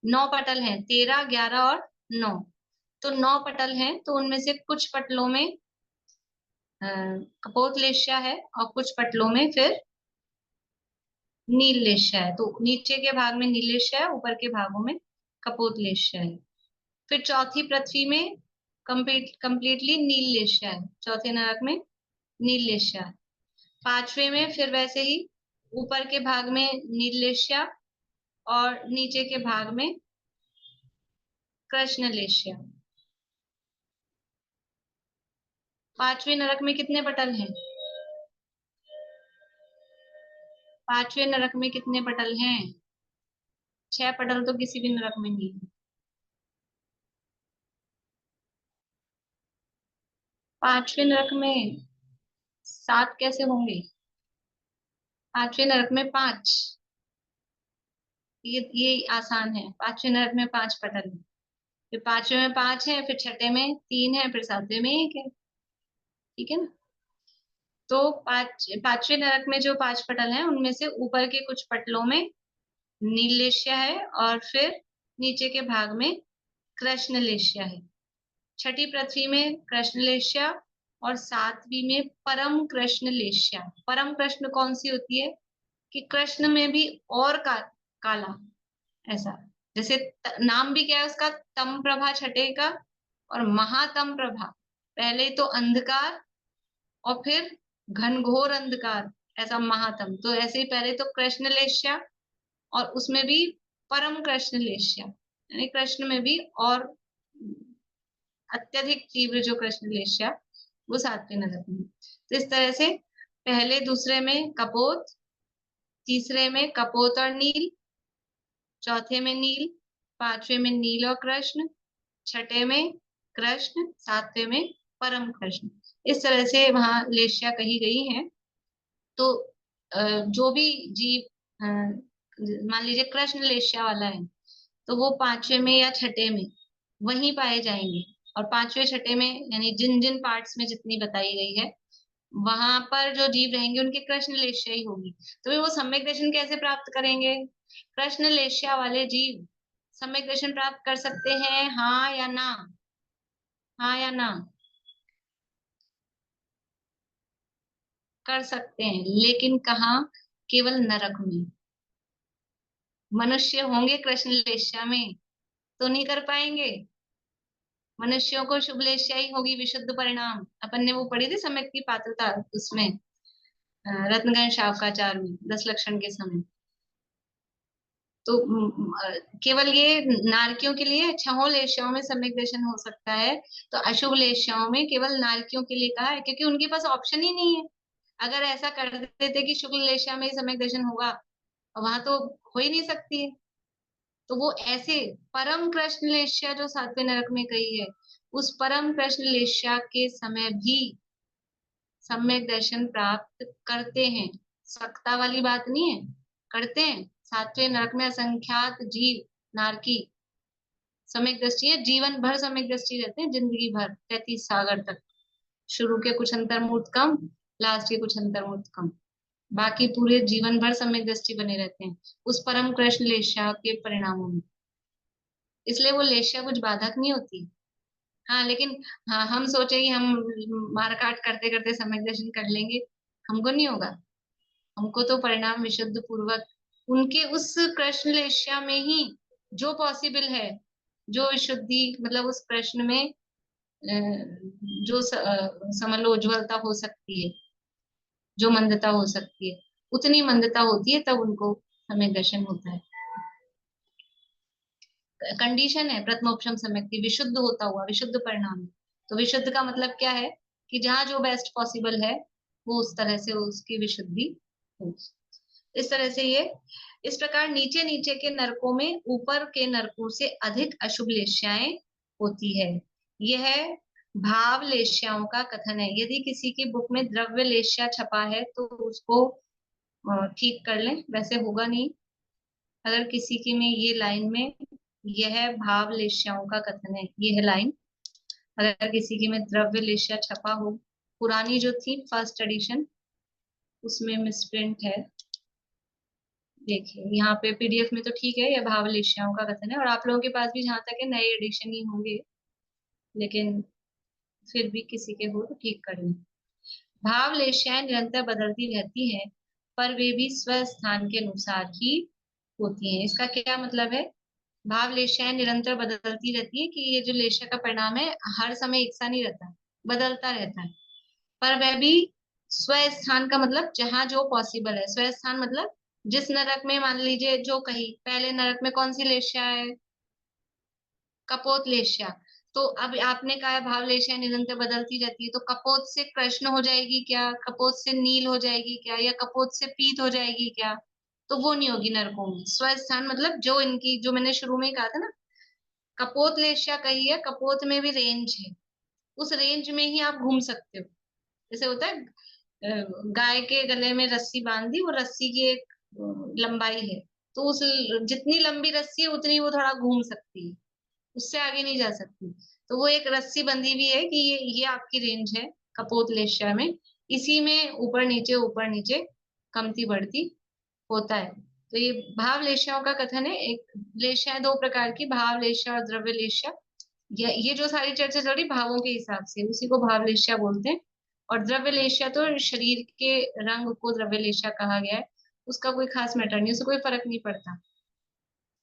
9 पटल हैं, 13, 11 और 9। तो 9 पटल हैं, तो उनमें से कुछ पटलों में कपोत लेश्या है और कुछ पटलों में फिर नील लेश्या है। तो नीचे के भाग में नील लेश्या है, ऊपर के भागों में कपोत लेश्या है। फिर चौथी पृथ्वी में कंप्लीटली नील लेश्या है, चौथे नरक में नील लेश्या है। पांचवे में फिर वैसे ही ऊपर के भाग में नील लेश्या और नीचे के भाग में कृष्ण लेश्या। पांचवें नरक में कितने पटल हैं? पांचवें नरक में कितने पटल हैं? 6 पटल तो किसी भी नरक में नहीं है। पांचवें नरक में 7 कैसे होंगे? पांचवें नरक में 5, ये आसान है। पांचवें नरक में 5 पटल है, फिर पांचवें में 5 है, फिर छठे में 3 है, फिर सातवें में 1 है। ठीक है ना? तो पांचवें नरक में जो 5 पटल हैं उनमें से ऊपर के कुछ पटलों में नील लेश्या है और फिर नीचे के भाग में कृष्ण लेश्या है। छठी पृथ्वी में कृष्ण लेश्या और सातवीं में परम कृष्ण लेश्या। परम कृष्ण कौन सी होती है कि कृष्ण में भी और काला, ऐसा जैसे नाम भी क्या है उसका, तम प्रभा छठे का, और महातम प्रभा, पहले तो अंधकार और फिर घनघोर अंधकार, ऐसा महातम। तो ऐसे ही पहले तो कृष्ण लेश्या और उसमें भी परम कृष्ण लेश्या, यानी कृष्ण में भी और अत्यधिक तीव्र जो कृष्ण लेश्या, वो सातवें नरक में। तो इस तरह से पहले दूसरे में कपोत, तीसरे में कपोत और नील, चौथे में नील, पांचवे में नील और कृष्ण, छठे में कृष्ण, सातवें में परम कृष्ण। इस तरह से वहां लेश्या कही गई है। तो जो भी जीव मान लीजिए कृष्ण लेश्या वाला है, तो वो पांचवे में या छठे में वहीं पाए जाएंगे। और पांचवे छठे में यानी जिन जिन पार्ट्स में जितनी बताई गई है वहां पर जो जीव रहेंगे उनके कृष्ण लेश्या ही होगी। तो वे वो सम्यक दर्शन कैसे प्राप्त करेंगे? कृष्ण लेश्या वाले जीव सम्यक दर्शन प्राप्त कर सकते हैं, हाँ या ना? हाँ या ना? कर सकते हैं, लेकिन कहाँ? केवल नरक में। मनुष्य होंगे कृष्ण लेश्या में तो नहीं कर पाएंगे। मनुष्यों को शुभ लेश्या ही होगी, विशुद्ध परिणाम। अपन ने वो पढ़ी थी सम्यक की पात्रता उसमें, रत्नगण शावकाचार में 10 लक्षण के समय। तो केवल ये नारकियों के लिए छहों लेश्याओं में सम्यक दर्शन हो सकता है, तो अशुभ लेश्याओं में केवल नारकियों के लिए कहा है, क्योंकि उनके पास ऑप्शन ही नहीं है। अगर ऐसा कर देते कि शुक्ल लेश्या में ही सम्यक दर्शन होगा, वहां तो हो ही नहीं सकती है। तो वो ऐसे परम कृष्ण लेश्या जो सातवें नरक में कही है, उस परम कृष्ण लेश्या के समय भी सम्यक दर्शन प्राप्त करते हैं। सकता वाली बात नहीं है, करते हैं। सातवें नरक में असंख्यात जीव नारकी सम्यक दृष्टि है, जीवन भर सम्यक दृष्टि रहते हैं, जिंदगी भर 33 सागर तक। शुरू के कुछ अंतर्मुहूर्त कम, लास्ट के कुछ अंतर्मुहूर्त कम, बाकी पूरे जीवन भर सम्यक दृष्टि बने रहते हैं उस परम कृष्ण लेश्या के परिणामों में। इसलिए वो लेश्या कुछ बाधक नहीं होती। हाँ लेकिन हाँ, हम सोचे कि हम मारकाट करते करते सम्यक दर्शन कर लेंगे, हमको नहीं होगा। हमको तो परिणाम विशुद्ध पूर्वक उनके उस कृष्ण लेश्या में ही जो पॉसिबल है, जो विशुद्धि मतलब उस प्रश्न में जो समझ लो उज्ज्वलता हो सकती है, जो मंदता हो सकती है, उतनी मंदता होती है तब उनको हमें दर्शन होता है। कंडीशन है प्रथमोपशम सम्यक्ति, विशुद्ध होता हुआ, विशुद्ध परिणाम। तो विशुद्ध का मतलब क्या है कि जहाँ जो बेस्ट पॉसिबल है वो उस तरह से उसकी विशुद्धि हो। इस तरह से ये इस प्रकार नीचे नीचे के नरकों में ऊपर के नरकों से अधिक अशुभ लेश्याएं होती है। यह भाव लेश्याओं का कथन है। यदि किसी की बुक में द्रव्य लेश्या छपा है तो उसको ठीक कर लें, वैसे होगा नहीं। अगर किसी की में ये लाइन में यह भाव लेश्याओं का कथन है, ये है लाइन। अगर किसी की में द्रव्य लेश्या छपा हो, पुरानी जो थी फर्स्ट एडिशन उसमें मिसप्रिंट है, देखिए यहाँ पे पीडीएफ में तो ठीक है, यह भाव लेश्याओं का कथन है। और आप लोगों के पास भी जहां तक है नए एडिशन ही होंगे, लेकिन फिर भी किसी के हो तो ठीक कर लें। भाव लेश्याएं निरंतर बदलती रहती है, पर वे भी स्वस्थान के अनुसार ही होती हैं। इसका क्या मतलब है? भाव लेश्याएं निरंतर बदलती रहती है कि ये जो लेश्या का परिणाम है हर समय एक सा नहीं रहता, बदलता रहता है। पर वह भी स्वस्थान का मतलब जहां जो पॉसिबल है। स्वस्थान मतलब जिस नरक में, मान लीजिए जो कही पहले नरक में कौन सी लेश्या है, कपोत लेश्या, तो अब आपने कहा भाव लेश्या निरंतर बदलती रहती है, तो कपोत से कृष्ण हो जाएगी क्या, कपोत से नील हो जाएगी क्या, या कपोत से पीत हो जाएगी क्या? तो वो नहीं होगी नरकों में। स्वस्थान मतलब जो इनकी, जो मैंने शुरू में ही कहा था ना, कपोत लेश्या कही है, कपोत में भी रेंज है, उस रेंज में ही आप घूम सकते हो। जैसे होता है गाय के गले में रस्सी बांध दी, वो रस्सी की एक लंबाई है, तो उस जितनी लंबी रस्सी है उतनी वो थोड़ा घूम सकती है, उससे आगे नहीं जा सकती। तो वो एक रस्सी बंधी हुई है कि ये आपकी रेंज है कपोत लेश्या में। इसी में ऊपर नीचे कमती बढ़ती होता है। तो ये भाव लेश्याओं का कथन है। एक लेश्या दो प्रकार की, भाव लेश्या और द्रव्य लेश्या। ये जो सारी चर्चा चल रही भावों के हिसाब से, उसी को भाव लेश्या बोलते हैं। और द्रव्य लेश्या तो शरीर के रंग को द्रव्य लेश्या कहा गया है, उसका कोई खास मैटर नहीं, उससे कोई फर्क नहीं पड़ता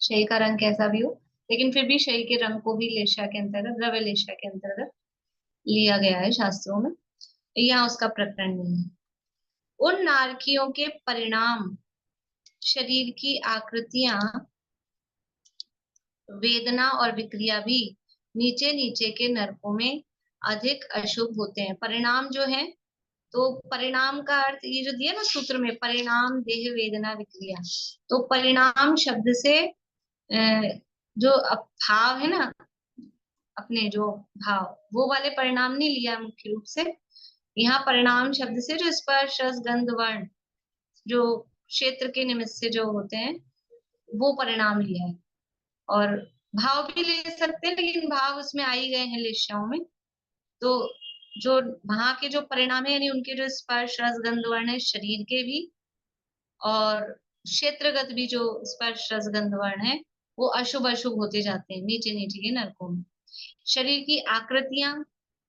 शरीर का रंग कैसा भी हो, लेकिन फिर भी शरीर के रंग को भी लेश्या के अंतर्गत, द्रव्य लेश्या के अंतर्गत लिया गया है शास्त्रों में। यहाँ उसका प्रकरण नहीं है। उन नारकियों के परिणाम, शरीर की आकृतियां, वेदना और विक्रिया भी नीचे नीचे के नरकों में अधिक अशुभ होते हैं। परिणाम जो है, तो परिणाम का अर्थ ये जो दिया ना सूत्र में, परिणाम देह वेदना विक्रिया, तो परिणाम शब्द से जो भाव है ना, अपने जो भाव, वो वाले परिणाम नहीं लिया मुख्य रूप से। यहाँ परिणाम शब्द से जो स्पर्श रस गंध वर्ण, जो क्षेत्र के निमित्त से जो होते हैं, वो परिणाम लिया है। और भाव भी ले सकते हैं, लेकिन भाव उसमें आ ही गए हैं लेश्याओं में। तो जो वहां के जो परिणाम है, यानी उनके जो स्पर्श रस गंध वर्ण है शरीर के भी, और क्षेत्रगत भी जो स्पर्श रस गंध वर्ण है, वो अशुभ अशुभ होते जाते हैं नीचे नीचे के नरकों में। शरीर की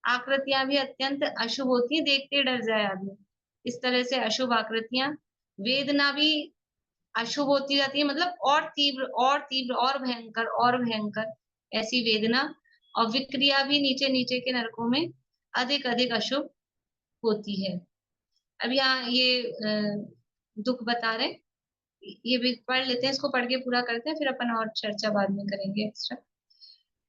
आकृतियां भी अत्यंत अशुभ होती है, देखते डर जाए आदमी, इस तरह से अशुभ आकृतियां। वेदना भी अशुभ होती जाती है, मतलब और तीव्र और तीव्र और भयंकर और भयंकर ऐसी वेदना। और विक्रिया भी नीचे नीचे के नरकों में अधिक अधिक अशुभ होती है। अब यहाँ ये दुख बता रहे, ये भी पढ़ लेते हैं, इसको पढ़ के पूरा करते हैं, फिर अपन और चर्चा बाद में करेंगे एक्स्ट्रा।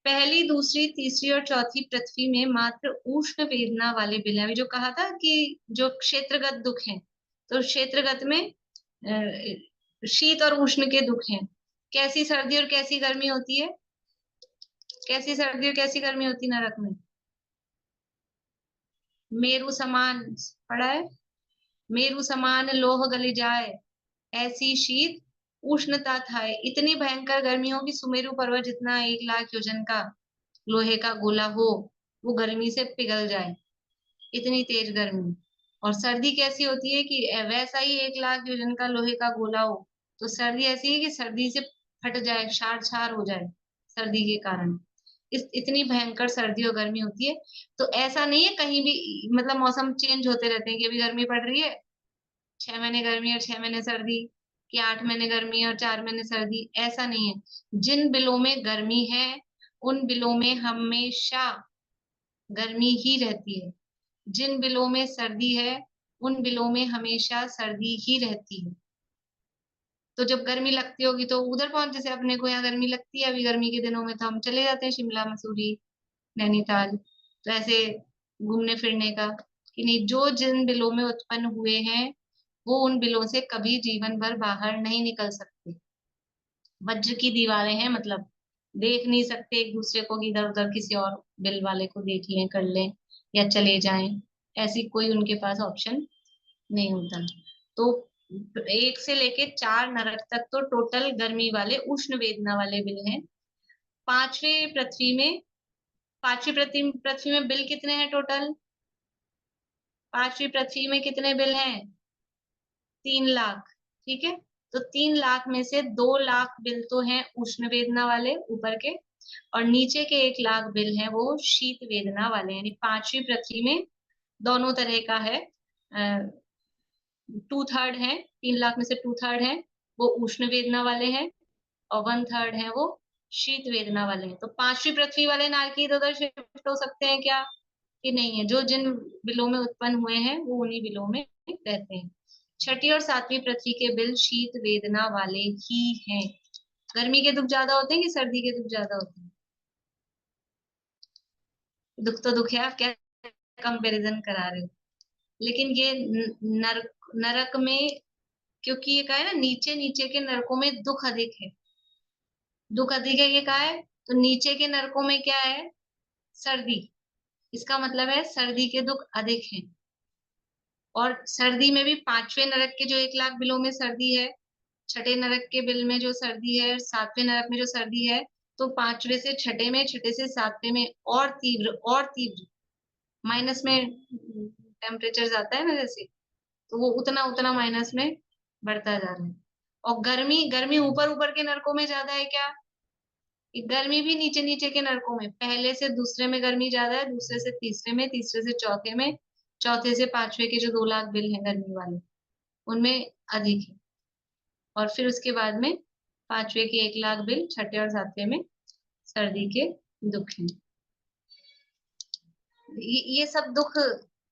पहली दूसरी तीसरी और चौथी पृथ्वी में मात्र उष्ण वेदना वाले बिल, अभी जो कहा था कि जो क्षेत्रगत दुख है, तो क्षेत्रगत में शीत और उष्ण के दुख हैं। कैसी सर्दी और कैसी गर्मी होती है, कैसी सर्दी और कैसी गर्मी होती नरक में? मेरु समान, पढ़ा है, मेरु समान लोह गली जाए, ऐसी शीत उष्णता था। इतनी भयंकर गर्मी हो कि सुमेरु पर्वत जितना 1,00,000 योजन का लोहे का गोला हो, वो गर्मी से पिघल जाए, इतनी तेज गर्मी। और सर्दी कैसी होती है कि वैसा ही 1,00,000 योजन का लोहे का गोला हो, तो सर्दी ऐसी है कि सर्दी से फट जाए, क्षार क्षार हो जाए सर्दी के कारण। इतनी भयंकर सर्दी और गर्मी होती है। तो ऐसा नहीं है कहीं भी, मतलब मौसम चेंज होते रहते हैं कि अभी गर्मी पड़ रही है, 6 महीने गर्मी और 6 महीने सर्दी, कि 8 महीने गर्मी और 4 महीने सर्दी, ऐसा नहीं है। जिन बिलों में गर्मी है उन बिलों में हमेशा गर्मी ही रहती है। जिन बिलों में सर्दी है उन बिलों में हमेशा सर्दी ही रहती है। तो जब गर्मी लगती होगी तो उधर पहुंच, जैसे अपने को यहाँ गर्मी लगती है अभी गर्मी के दिनों में, तो हम चले जाते हैं शिमला, मसूरी, नैनीताल। तो ऐसे घूमने फिरने का कि नहीं, जो जिन बिलों में उत्पन्न हुए हैं वो उन बिलों से कभी जीवन भर बाहर नहीं निकल सकते। वज्र की दीवारें हैं, मतलब देख नहीं सकते एक दूसरे को कि इधर उधर किसी और बिल वाले को देख लें, कर लें या चले जाएं। ऐसी कोई उनके पास ऑप्शन नहीं होता। तो 1 से लेके 4 नरक तक तो टोटल गर्मी वाले, उष्ण वेदना वाले बिल हैं। पांचवी पृथ्वी में, पांचवी पृथ्वी में बिल कितने हैं टोटल? पांचवी पृथ्वी में कितने बिल हैं? 3 लाख। ठीक है, तो 3 लाख में से 2 लाख बिल तो हैं उष्ण वेदना वाले ऊपर के, और नीचे के 1 लाख बिल हैं वो शीत वेदना वाले। यानी पांचवी पृथ्वी में दोनों तरह का है। 2/3 है, 3 लाख में से 2/3 है वो उष्ण वेदना वाले हैं, और 1/3 है वो शीत वेदना वाले हैं। तो पांचवी पृथ्वी वाले नारकी इधर उधर शिफ्ट हो सकते हैं क्या? कि नहीं है, जो जिन बिलों में उत्पन्न हुए हैं वो उन्हीं बिलों में रहते हैं। छठी और सातवीं पृथ्वी के बिल शीत वेदना वाले ही हैं। गर्मी के दुख ज्यादा होते हैं कि सर्दी के दुख ज्यादा होते हैं? दुख तो दुख है, आप क्या कंपैरिजन करा रहे हो? लेकिन ये नरक, नरक में, क्योंकि ये कहा है ना नीचे नीचे के नरकों में दुख अधिक है, दुख अधिक है ये कहा है, तो नीचे के नरकों में क्या है? सर्दी। इसका मतलब है सर्दी के दुख अधिक हैं। और सर्दी में भी पांचवें नरक के जो 1 लाख बिलों में सर्दी है, छठे नरक के बिल में जो सर्दी है, सातवें नरक में जो सर्दी है, तो पांचवे से छठे में, छठे से सातवें में और तीव्र, और तीव्र माइनस में टेम्परेचर जाता है ना जैसे, तो वो उतना उतना माइनस में बढ़ता जा रहा है। और गर्मी, गर्मी ऊपर ऊपर के नरकों में ज्यादा है क्या? कि गर्मी भी नीचे नीचे के नरकों में, पहले से दूसरे में गर्मी ज्यादा है, दूसरे से तीसरे में, तीसरे से चौथे में, चौथे से पांचवे के जो 2 लाख बिल हैं गर्मी वाले, उनमें अधिक है। और फिर उसके बाद में पांचवे के 1 लाख बिल, छठे और सातवें में सर्दी के दुख हैं। ये सब दुख,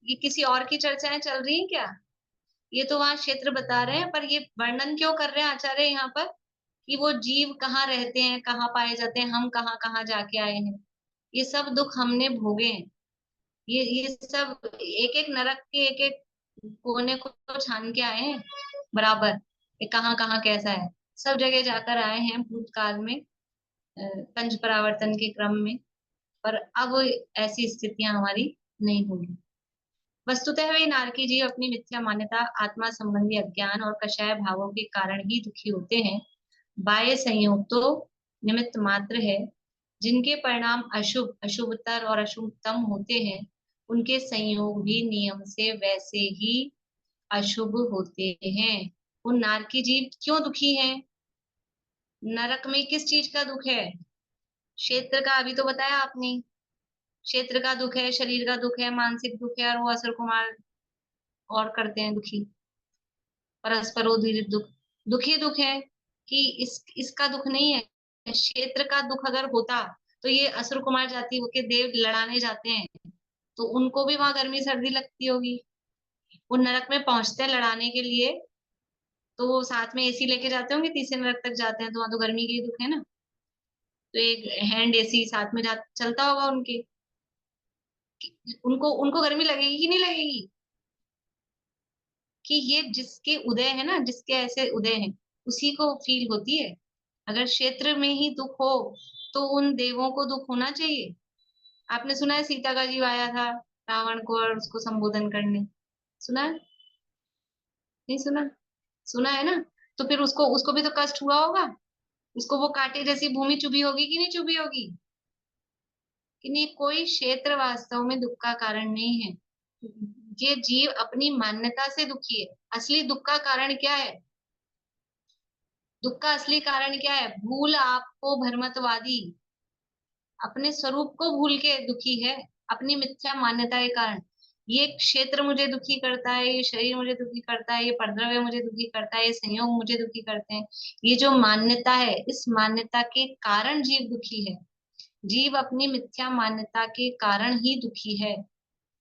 ये किसी और की चर्चाएं चल रही हैं क्या? ये तो वहां क्षेत्र बता रहे हैं, पर ये वर्णन क्यों कर रहे हैं आचार्य यहाँ पर कि वो जीव कहाँ रहते हैं, कहाँ पाए जाते हैं, हम कहाँ कहाँ जाके आए हैं। ये सब दुख हमने भोगे हैं। ये सब एक एक नरक के एक एक कोने को छान के आए हैं बराबर, ये कहाँ कहाँ कैसा है, सब जगह जाकर आए हैं भूतकाल में, पंच परावर्तन के क्रम में। पर अब ऐसी स्थितियां हमारी नहीं होगी। वस्तुतः वे नारकी जीव अपनी मिथ्या मान्यता, आत्मा संबंधी अज्ञान और कषाय भावों के कारण ही दुखी होते हैं। बाह्य संयोग तो निमित्त मात्र है। जिनके परिणाम अशुभ, अशुभतर और अशुभतम होते हैं, उनके संयोग भी नियम से वैसे ही अशुभ होते हैं। वो नारकी जीव क्यों दुखी हैं? नरक में किस चीज का दुख है? क्षेत्र का, अभी तो बताया आपने, क्षेत्र का दुख है, शरीर का दुख है, मानसिक दुख है, और वो असुर कुमार और करते हैं दुखी। परस्परोधि दुख, दुखी दुख है कि इसका दुख नहीं है। क्षेत्र का दुख अगर होता तो ये असुर कुमार जाति के देव लड़ाने जाते हैं, तो उनको भी वहां गर्मी सर्दी लगती होगी। वो नरक में पहुंचते हैं लड़ाने के लिए, तो वो साथ में एसी लेके जाते होंगे, तीसरे नरक तक जाते हैं, तो वहां तो गर्मी के ही दुख है ना। तो एक हैंड एसी साथ में चलता होगा उनके, उनको उनको गर्मी लगेगी कि नहीं लगेगी? कि ये जिसके उदय है ना, जिसके ऐसे उदय हैं, उसी को फील होती है। अगर क्षेत्र में ही दुख हो तो उन देवों को दुख होना चाहिए। आपने सुना है सीता का जीव आया था रावण को और उसको संबोधन करने, सुना है? नहीं सुना? सुना है ना? तो फिर उसको उसको भी तो कष्ट हुआ होगा, उसको वो कांटे जैसी भूमि चुभी होगी कि नहीं चुभी होगी? कि नहीं, कोई क्षेत्र वास्तव में दुख का कारण नहीं है। ये जीव अपनी मान्यता से दुखी है। असली दुख का कारण क्या है? दुख का असली कारण क्या है? भूल आपको भ्रमतवादी, अपने स्वरूप को भूल के दुखी है, अपनी मिथ्या मान्यता के कारण। ये क्षेत्र मुझे दुखी करता है, ये शरीर मुझे दुखी करता है, ये परद्रव्य मुझे दुखी करता है, ये संयोग मुझे दुखी करते हैं। ये जो मान्यता है, इस मान्यता के कारण जीव दुखी है। जीव अपनी मिथ्या मान्यता के कारण ही दुखी है।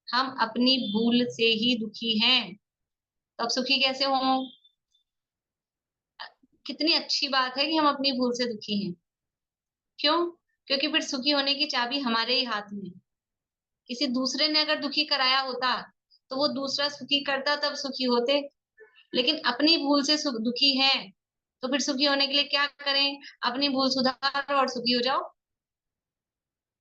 हम अपनी भूल से ही दुखी हैं, तब सुखी कैसे हों? कितनी अच्छी बात है कि हम अपनी भूल से दुखी हैं। क्यों? क्योंकि फिर सुखी होने की चाबी हमारे ही हाथ में। किसी दूसरे ने अगर दुखी कराया होता तो वो दूसरा सुखी करता, तब सुखी होते। लेकिन अपनी भूल से दुखी हैं, तो फिर सुखी होने के लिए क्या करें? अपनी भूल सुधारो और सुखी हो जाओ।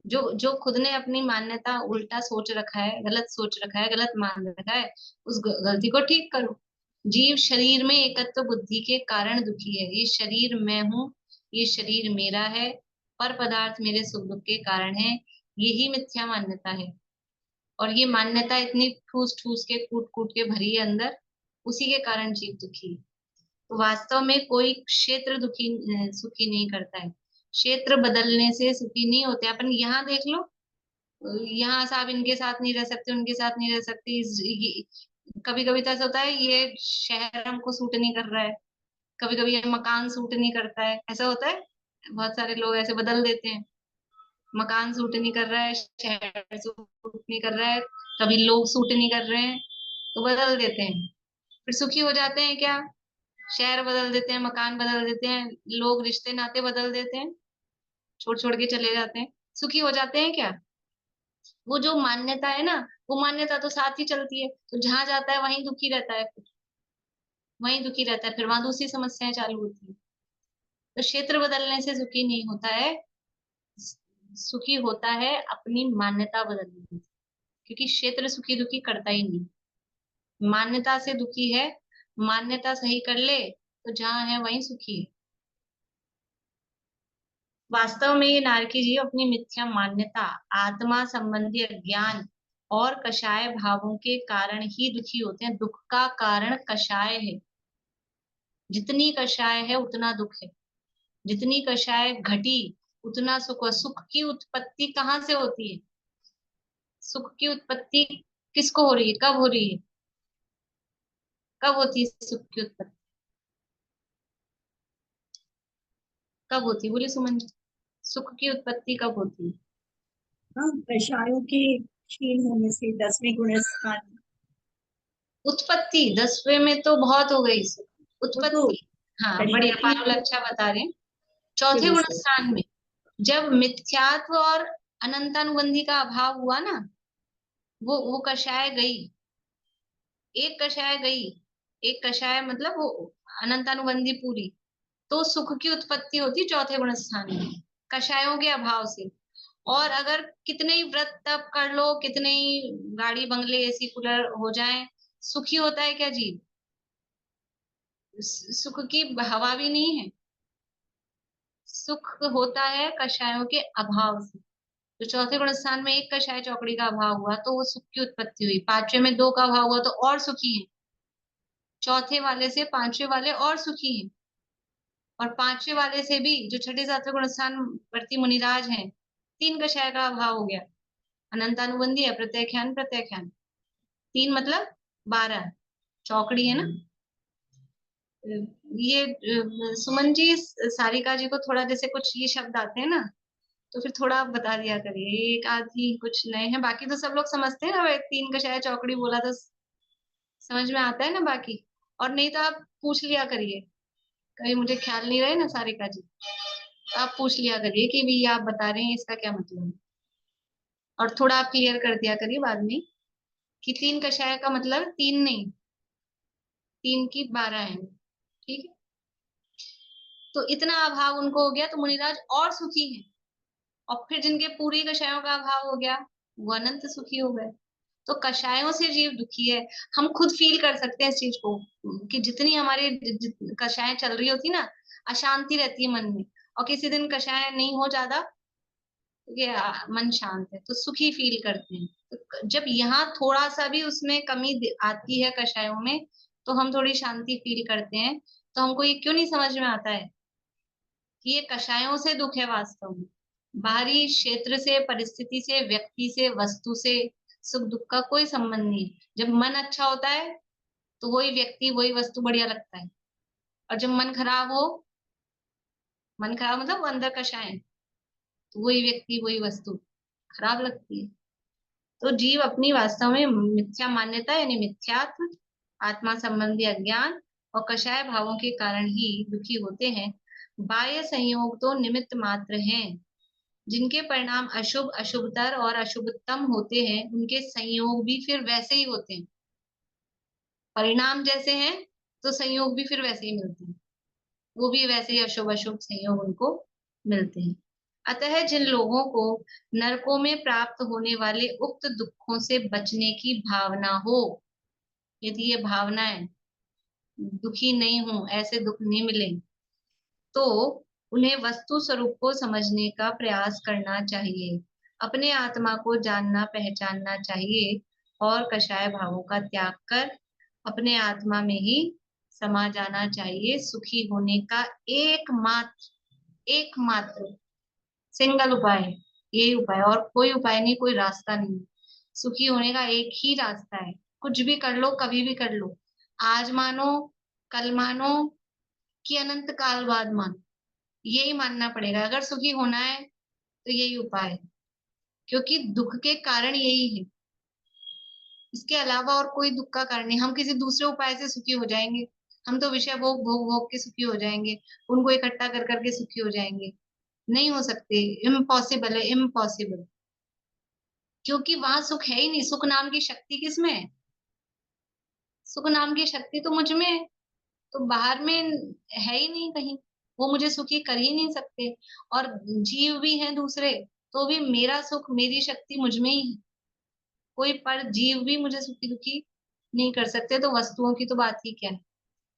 जो जो खुद ने अपनी मान्यता उल्टा सोच रखा है, गलत सोच रखा है, गलत मान रखा है, उस गलती को ठीक करो। जीव शरीर में एकत्व बुद्धि के कारण दुखी है। ये शरीर मैं हूँ, ये शरीर मेरा है, पर पदार्थ मेरे सुख दुख के कारण है, यही मिथ्या मान्यता है। और ये मान्यता इतनी ठूस ठूस के, कूट कूट के भरी है अंदर, उसी के कारण जीव दुखी है। तो वास्तव में कोई क्षेत्र सुखी नहीं करता है। क्षेत्र बदलने से सुखी नहीं होते। अपन यहाँ देख लो, यहाँ साहब इनके साथ नहीं रह सकते, उनके साथ नहीं रह सकते। कभी कभी तो ऐसा होता है, ये शहर हमको सूट नहीं कर रहा है, कभी कभी ये मकान सूट नहीं करता है, ऐसा होता है। बहुत सारे लोग ऐसे बदल देते हैं। मकान सूट नहीं कर रहा है, शहर सूट नहीं कर रहा है, कभी लोग सूट नहीं कर रहे हैं, तो बदल देते हैं। फिर सुखी हो जाते हैं क्या? शहर बदल देते हैं, मकान बदल देते हैं, लोग रिश्ते नाते बदल देते हैं, छोड़ छोड़ के चले जाते हैं। सुखी हो जाते हैं क्या? वो जो मान्यता है ना, वो मान्यता तो साथ ही चलती है, तो जहां जाता है वहीं दुखी रहता है, वहीं दुखी रहता है, फिर वहां दूसरी समस्याएं चालू होती है। तो क्षेत्र बदलने से सुखी नहीं होता है। सुखी होता है अपनी मान्यता बदलने से, क्योंकि क्षेत्र सुखी दुखी करता ही नहीं, मान्यता से दुखी है। मान्यता सही कर ले तो जहां है वहीं सुखी है। वास्तव में ये नारकी जी अपनी मिथ्या मान्यता, आत्मा संबंधी अज्ञान और कषाय भावों के कारण ही दुखी होते हैं। दुख का कारण कषाय है। जितनी कषाय है उतना दुख है, जितनी कषाय घटी उतना सुख। सुख की उत्पत्ति कहाँ से होती है? सुख की उत्पत्ति किसको हो रही है, कब हो रही है? कब होती है सुख की उत्पत्ति? कब होती है? बोलिए सुमन जी, सुख की उत्पत्ति कब होती है? हाँ, कषायों के क्षीण होने से 10वें गुण स्थान। उत्पत्ति 10वें में तो बहुत हो गई वो तो उत्पत्ति। हाँ बढ़िया, परिपक्व पारुल अच्छा बता रहे हैं। चौथे वजह गुण से। स्थान में जब मिथ्यात्व और अनंतानुबंधी का अभाव हुआ ना, वो कषाय गई। एक कषाय गई, एक कषाय मतलब वो अनंतानुबंधी पूरी, तो सुख की उत्पत्ति होती चौथे गुण स्थान में, कषायों के अभाव से। और अगर कितने ही व्रत तप कर लो, कितने ही गाड़ी बंगले एसी कूलर हो जाए, सुखी होता है क्या जीव? सुख की हवा भी नहीं है। सुख होता है कषायों के अभाव से। तो चौथे गुण स्थान में एक कषाय चौकड़ी का अभाव हुआ तो वो सुख की उत्पत्ति हुई। पांचवे में 2 का अभाव हुआ तो और सुखी है। चौथे वाले से पांचवे वाले और सुखी हैं। और पांचवे वाले से भी जो छठे सातवें गुण स्थान वर्ती मुनिराज हैं, 3 कषाय का अभाव हो गया। अनंतानुबंधी है, प्रत्याख्यान प्रत्याख्यान, 3 मतलब 12 चौकड़ी है ना। ये सुमन जी, सारिका जी को थोड़ा जैसे कुछ ये शब्द आते हैं ना, तो फिर थोड़ा आप बता दिया करिए। एक आधी कुछ नए हैं, बाकी तो सब लोग समझते हैं ना। भाई 3 कषाय चौकड़ी बोला तो समझ में आता है ना बाकी। और नहीं तो आप पूछ लिया करिए, कहीं मुझे ख्याल नहीं रहे ना सारिका जी, तो आप पूछ लिया करिए कि भी ये आप बता रहे हैं इसका क्या मतलब है। और थोड़ा आप क्लियर कर दिया करिए बाद में कि 3 कषाय का मतलब 3 नहीं, 3 की 12 है। ठीक है, तो इतना अभाव उनको हो गया तो मुनिराज और सुखी हैं। और फिर जिनके पूरी कषायों का अभाव हो गया वो अनंत सुखी हो गए। तो कषायों से जीव दुखी है। हम खुद फील कर सकते हैं इस चीज को कि जितनी हमारी कषायें चल रही होती ना, अशांति रहती है मन में, और किसी दिन कषाय नहीं हो ज्यादा, ये मन शांत है तो सुखी फील करते हैं। तो जब यहाँ थोड़ा सा भी उसमें कमी आती है कषायों में, तो हम थोड़ी शांति फील करते हैं। तो हमको ये क्यों नहीं समझ में आता है कि ये कषायों से दुख है वास्तव में। बाहरी क्षेत्र से, परिस्थिति से, व्यक्ति से, वस्तु से सुख दुख का कोई संबंध नहीं। जब मन अच्छा होता है तो वही व्यक्ति वही वस्तु बढ़िया लगता है, और जब मन खराब हो, मन खराब मतलब वो अंदर कषाय, तो वही व्यक्ति वही वस्तु खराब लगती है। तो जीव अपनी वास्तव में मिथ्या मान्यता यानी मिथ्यात्व, आत्मा संबंधी अज्ञान और कषाय भावों के कारण ही दुखी होते हैं। बाह्य संयोग तो निमित्त मात्र हैं, जिनके परिणाम अशुभ, अशुभतर और अशुभतम होते हैं, उनके संयोग भी फिर वैसे ही होते हैं। परिणाम जैसे हैं तो संयोग भी फिर वैसे ही मिलते हैं, वो भी वैसे ही अशुभ अशुभ संयोग उनको मिलते हैं। अतः जिन लोगों को नरकों में प्राप्त होने वाले उक्त दुखों से बचने की भावना हो, यदि ये भावना है दुखी नहीं हूं, ऐसे दुख नहीं मिले, तो उन्हें वस्तु स्वरूप को समझने का प्रयास करना चाहिए, अपने आत्मा को जानना पहचानना चाहिए और कषाय भावों का त्याग कर अपने आत्मा में ही समा जाना चाहिए। सुखी होने का एकमात्र सिंगल उपाय है, यही उपाय, और कोई उपाय नहीं, कोई रास्ता नहीं। सुखी होने का एक ही रास्ता है। कुछ भी कर लो, कभी भी कर लो, आज मानो, कल मानो कि अनंत काल बाद मानो, यही मानना पड़ेगा। अगर सुखी होना है तो यही उपाय है, क्योंकि दुख के कारण यही है, इसके अलावा और कोई दुख का कारण नहीं। हम किसी दूसरे उपाय से सुखी हो जाएंगे, हम तो विषय भोग भोग भोग के सुखी हो जाएंगे, उनको इकट्ठा कर करके सुखी हो जाएंगे। नहीं हो सकते, इम्पॉसिबल है, इम्पॉसिबल। क्योंकि वहां सुख है ही नहीं। सुख नाम की शक्ति किसमें है? सुख नाम की शक्ति तो मुझ में है, तो बाहर में है ही नहीं कहीं। वो मुझे सुखी कर ही नहीं सकते। और जीव भी हैं दूसरे, तो भी मेरा सुख, मेरी शक्ति मुझ में ही है। कोई पर जीव भी मुझे सुखी दुखी नहीं कर सकते, तो वस्तुओं की तो बात ही क्या है,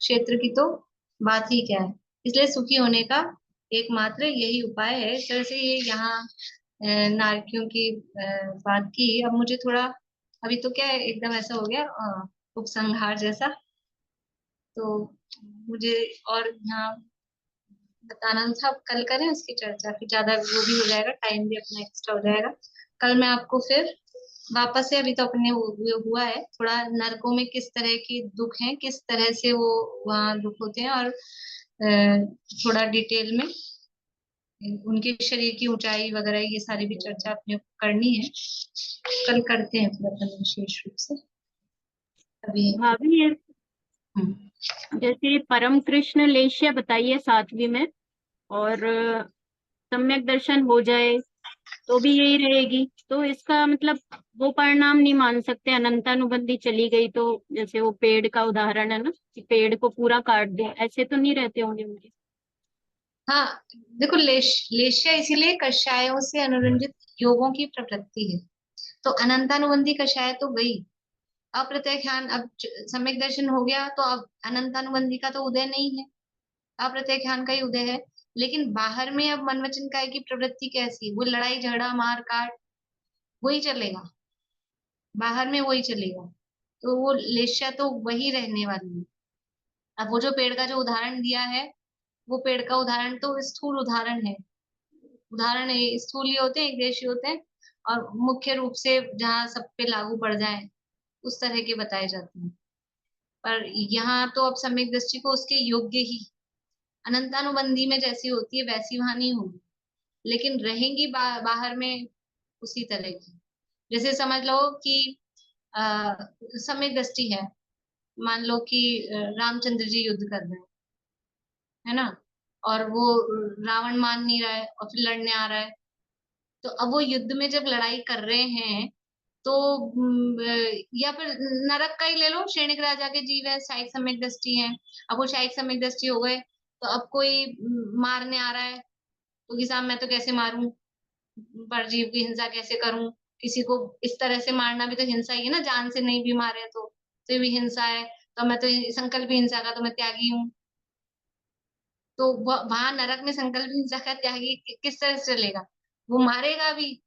क्षेत्र की तो बात ही क्या है। इसलिए सुखी होने का एकमात्र यही उपाय है। जैसे ये यहाँ नारकियों की बात की, अब मुझे थोड़ा, अभी तो क्या है, एकदम ऐसा हो गया उपसंहार जैसा, तो मुझे और यहाँ बताना था। अब कल करें उसकी चर्चा, फिर ज्यादा वो भी हो जाएगा, टाइम भी अपना एक्स्ट्रा हो जाएगा। कल मैं आपको फिर वापस से, अभी तो अपने हुआ है थोड़ा, नरकों में किस तरह के दुख हैं, किस तरह से वो वहाँ दुख होते हैं, और थोड़ा डिटेल में उनके शरीर की ऊंचाई वगैरह ये सारी भी चर्चा अपने को करनी है। कल करते हैं फिर अपन विशेष रूप से। अभी भाभी ये हम्म। जैसे परम कृष्ण लेश्य बताइए 7वीं में, और सम्यक दर्शन हो जाए तो भी यही रहेगी, तो इसका मतलब वो परिणाम नहीं मान सकते। अनंतानुबंधी चली गई तो जैसे वो पेड़ का उदाहरण है ना, कि पेड़ को पूरा काट दे, ऐसे तो नहीं रहते होंगे उनके। हाँ, देखो, लेश्य इसीलिए कषायों से अनुरंजित योगों की प्रवृत्ति है। तो अनंतानुबंधी कषाय तो गई, अप्रत्यक्षान, अब सम्यक दर्शन हो गया तो अब अनंतानुबंधी का तो उदय नहीं है, अप्रत्यक्षान का ही उदय है। लेकिन बाहर में अब मन वचन काया की प्रवृत्ति कैसी, वो लड़ाई झगड़ा मार काट वही चलेगा, बाहर में वही चलेगा। तो वो लेश्या तो वही रहने वाली है। अब वो जो पेड़ का जो उदाहरण दिया है, वो पेड़ का उदाहरण तो स्थूल उदाहरण है। उदाहरण स्थूल ही होते हैं, एक देशी होते हैं, और मुख्य रूप से जहाँ सब पे लागू पड़ जाए उस तरह के बताए जाते हैं। पर यहाँ तो अब सम्यक दृष्टि को उसके योग्य ही, अनंतानुबंधी में जैसी होती है वैसी वहां नहीं होगी, लेकिन रहेंगी बाहर में उसी तरह की। जैसे समझ लो कि सम्यक दृष्टि है, मान लो कि रामचंद्र जी युद्ध कर रहे हैं, है ना, और वो रावण मान नहीं रहा है और फिर लड़ने आ रहा है। तो अब वो युद्ध में जब लड़ाई कर रहे हैं तो या फिर नरक का ही ले लो, श्रेणिक राजा के जीव है, शायिक सम्यक दृष्टि है। अब वो शायिक सम्यक दृष्टि हो गए, तो अब कोई मारने आ रहा है तो कि साहब मैं तो कैसे मारूं, परजीव की हिंसा कैसे करूं, किसी को इस तरह से मारना भी तो हिंसा ही है ना, जान से नहीं भी मारे तो ये भी हिंसा है। तो मैं तो संकल्प हिंसा का तो मैं त्यागी हूँ। तो वहां नरक में संकल्प हिंसा का त्यागी किस तरह से चलेगा? वो मारेगा भी,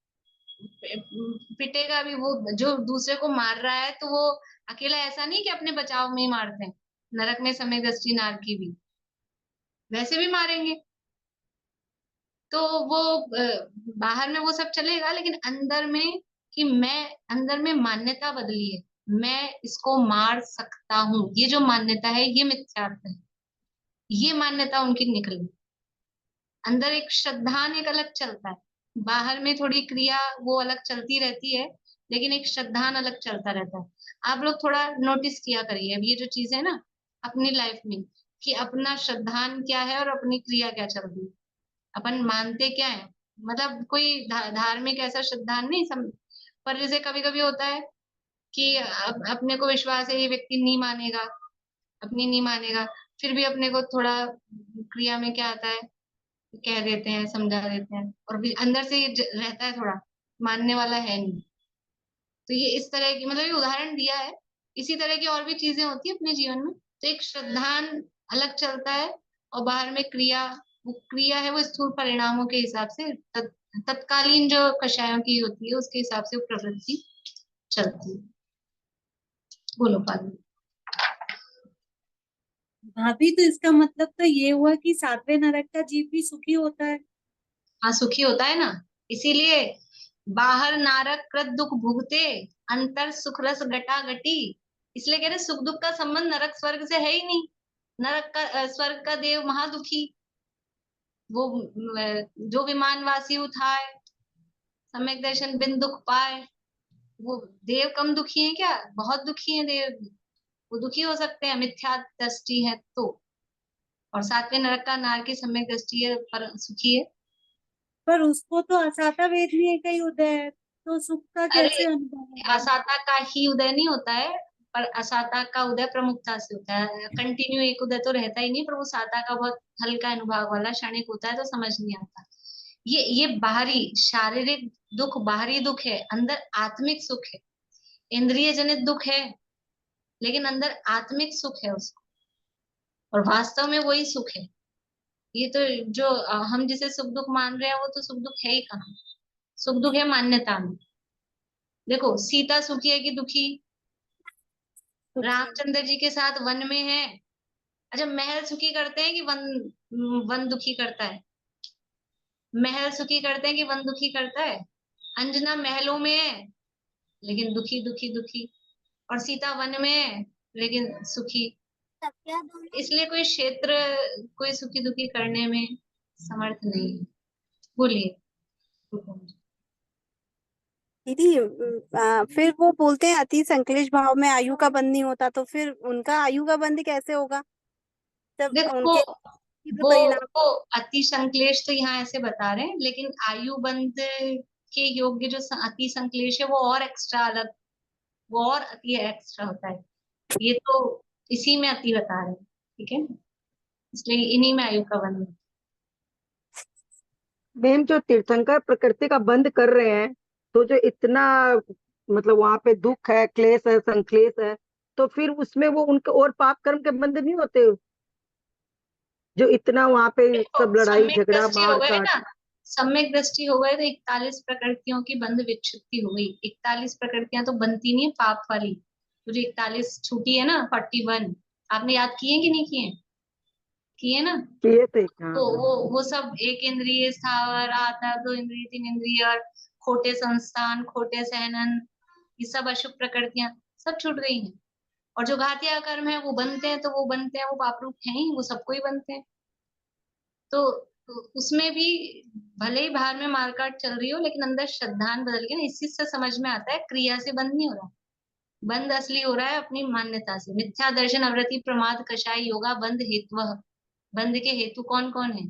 पिटेगा भी। वो जो दूसरे को मार रहा है तो वो अकेला ऐसा नहीं कि अपने बचाव में ही मारते हैं, नरक में सम्यक दृष्टि नार की भी वैसे भी मारेंगे। तो वो बाहर में वो सब चलेगा, लेकिन अंदर में, कि मैं अंदर में मान्यता बदली है, मैं इसको मार सकता हूँ, ये जो मान्यता है ये मिथ्यार्थ है, ये मान्यता उनकी निकल गई। अंदर एक श्रद्धान एक अलग चलता है, बाहर में थोड़ी क्रिया वो अलग चलती रहती है, लेकिन एक श्रद्धान अलग चलता रहता है। आप लोग थोड़ा नोटिस किया करिए अब ये जो चीज है ना अपनी लाइफ में, कि अपना श्रद्धान क्या है और अपनी क्रिया क्या चल रही है, अपन मानते क्या है। मतलब कोई धार्मिक ऐसा श्रद्धान नहीं पर जैसे कभी कभी होता है कि अपने को विश्वास है ये व्यक्ति नहीं मानेगा, अपनी नहीं मानेगा, फिर भी अपने को थोड़ा क्रिया में क्या आता है, कह देते हैं, समझा देते हैं, और भी अंदर से ये रहता है थोड़ा मानने वाला है नहीं। तो ये इस तरह की, मतलब ये उदाहरण दिया है, इसी तरह की और भी चीजें होती है अपने जीवन में। तो एक श्रद्धान अलग चलता है और बाहर में क्रिया, वो क्रिया है वो स्थूल परिणामों के हिसाब से तत्कालीन जो कषायों की होती है उसके हिसाब से वो प्रवृत्ति चलती है। बोलो पाली। भाभी तो इसका मतलब तो ये हुआ कि 7वें नरक का जीव भी सुखी होता है। हाँ सुखी होता है ना, इसीलिए बाहर नारक कृत दुख भुगते, अंतर सुख रस गटा गटी। इसलिए कह रहे सुख दुख का संबंध नरक स्वर्ग से है ही नहीं। नरक का स्वर्ग का देव महादुखी, वो जो विमानवासी उठाए सम्यक दर्शन बिन दुख पाए। वो देव कम दुखी है क्या? बहुत दुखी है देव भी। वो दुखी हो सकते हैं मिथ्या दृष्टि है तो। और 7वें नरक का नार की सम्यक दृष्टि है पर सुखी है। पर उसको तो असाता वेदनीय का ही उदय है, तो सुख का अरे कैसे अनुभव होगा? असाता का ही उदय नहीं होता है, पर असाता का उदय प्रमुखता से होता है। कंटिन्यू एक उदय तो रहता ही नहीं, पर वो साता का बहुत हल्का अनुभाग वाला क्षणिक होता है तो समझ नहीं आता। ये बाहरी शारीरिक दुख बाहरी दुख है, अंदर आत्मिक सुख है। इंद्रिय जनित दुख है लेकिन अंदर आत्मिक सुख है उसको, और वास्तव में वही सुख है। ये तो जो हम जिसे सुख दुख मान रहे हैं वो तो सुख दुख है ही कहाँ। सुख दुख है मान्यता में। देखो सीता सुखी है कि दुखी? रामचंद्र जी के साथ वन में है। अच्छा महल सुखी करते हैं कि वन वन दुखी करता है? महल सुखी करते हैं कि वन दुखी करता है? अंजना महलों में है लेकिन दुखी दुखी दुखी, और सीता वन में है लेकिन सुखी। इसलिए कोई क्षेत्र कोई सुखी दुखी करने में समर्थ नहीं है। बोलिए। दीदी फिर वो बोलते हैं अति संक्लेश भाव में आयु का बंध नहीं होता, तो फिर उनका आयु का बंध कैसे होगा जब देखो उनके तीव्र परिणाम? वो अति संक्लेश तो यहाँ ऐसे बता रहे हैं, लेकिन आयु बंध के योग्य जो अति संक्लेश है वो और एक्स्ट्रा अलग, वो और अति एक्स्ट्रा होता है। ये तो इसी में अति बता रहे हैं, ठीक है, इसलिए इन्हीं में आयु का बंध। मैम जो तीर्थंकर प्रकृति का बंद कर रहे हैं, तो जो इतना मतलब वहां पे दुख है, क्लेश है, संक्लेश है, तो फिर उसमें वो उनके और पाप कर्म के बंद नहीं होते? जो इतना वहां पे सब लड़ाई सम्यक झगड़ा दृष्टि हो मार गए काट। ना, सम्यक दृष्टि हो गए तो 41 प्रकृतियों की बंध विच्छित्ति हो गई। 41 प्रकृतियां तो बनती नहीं है पाप वाली, तो जो 41 छूटी है ना 41, आपने याद किए कि नहीं किए? किए ना? किए थे, हाँ तो हाँ। वो सब एक इंद्रिय स्थावर आधा, दो इंद्रिय तीन इंद्रिय, और खोटे संस्थान खोटे सहनन, ये सब अशुभ प्रकृतियां सब छूट गई हैं। और जो घातिया कर्म है वो बनते हैं, तो वो बनते हैं, वो पाप रूप है ही, वो सबको ही बनते हैं। तो उसमें भी भले ही बाहर में मारकाट चल रही हो लेकिन अंदर श्रद्धान बदल के ना, इस चीज से समझ में आता है क्रिया से बंद नहीं हो रहा। बंद असली हो रहा है अपनी मान्यता से। मिथ्या दर्शन अवृति प्रमाद कषाय योगा बंद हेतु। बंद के हेतु कौन कौन है?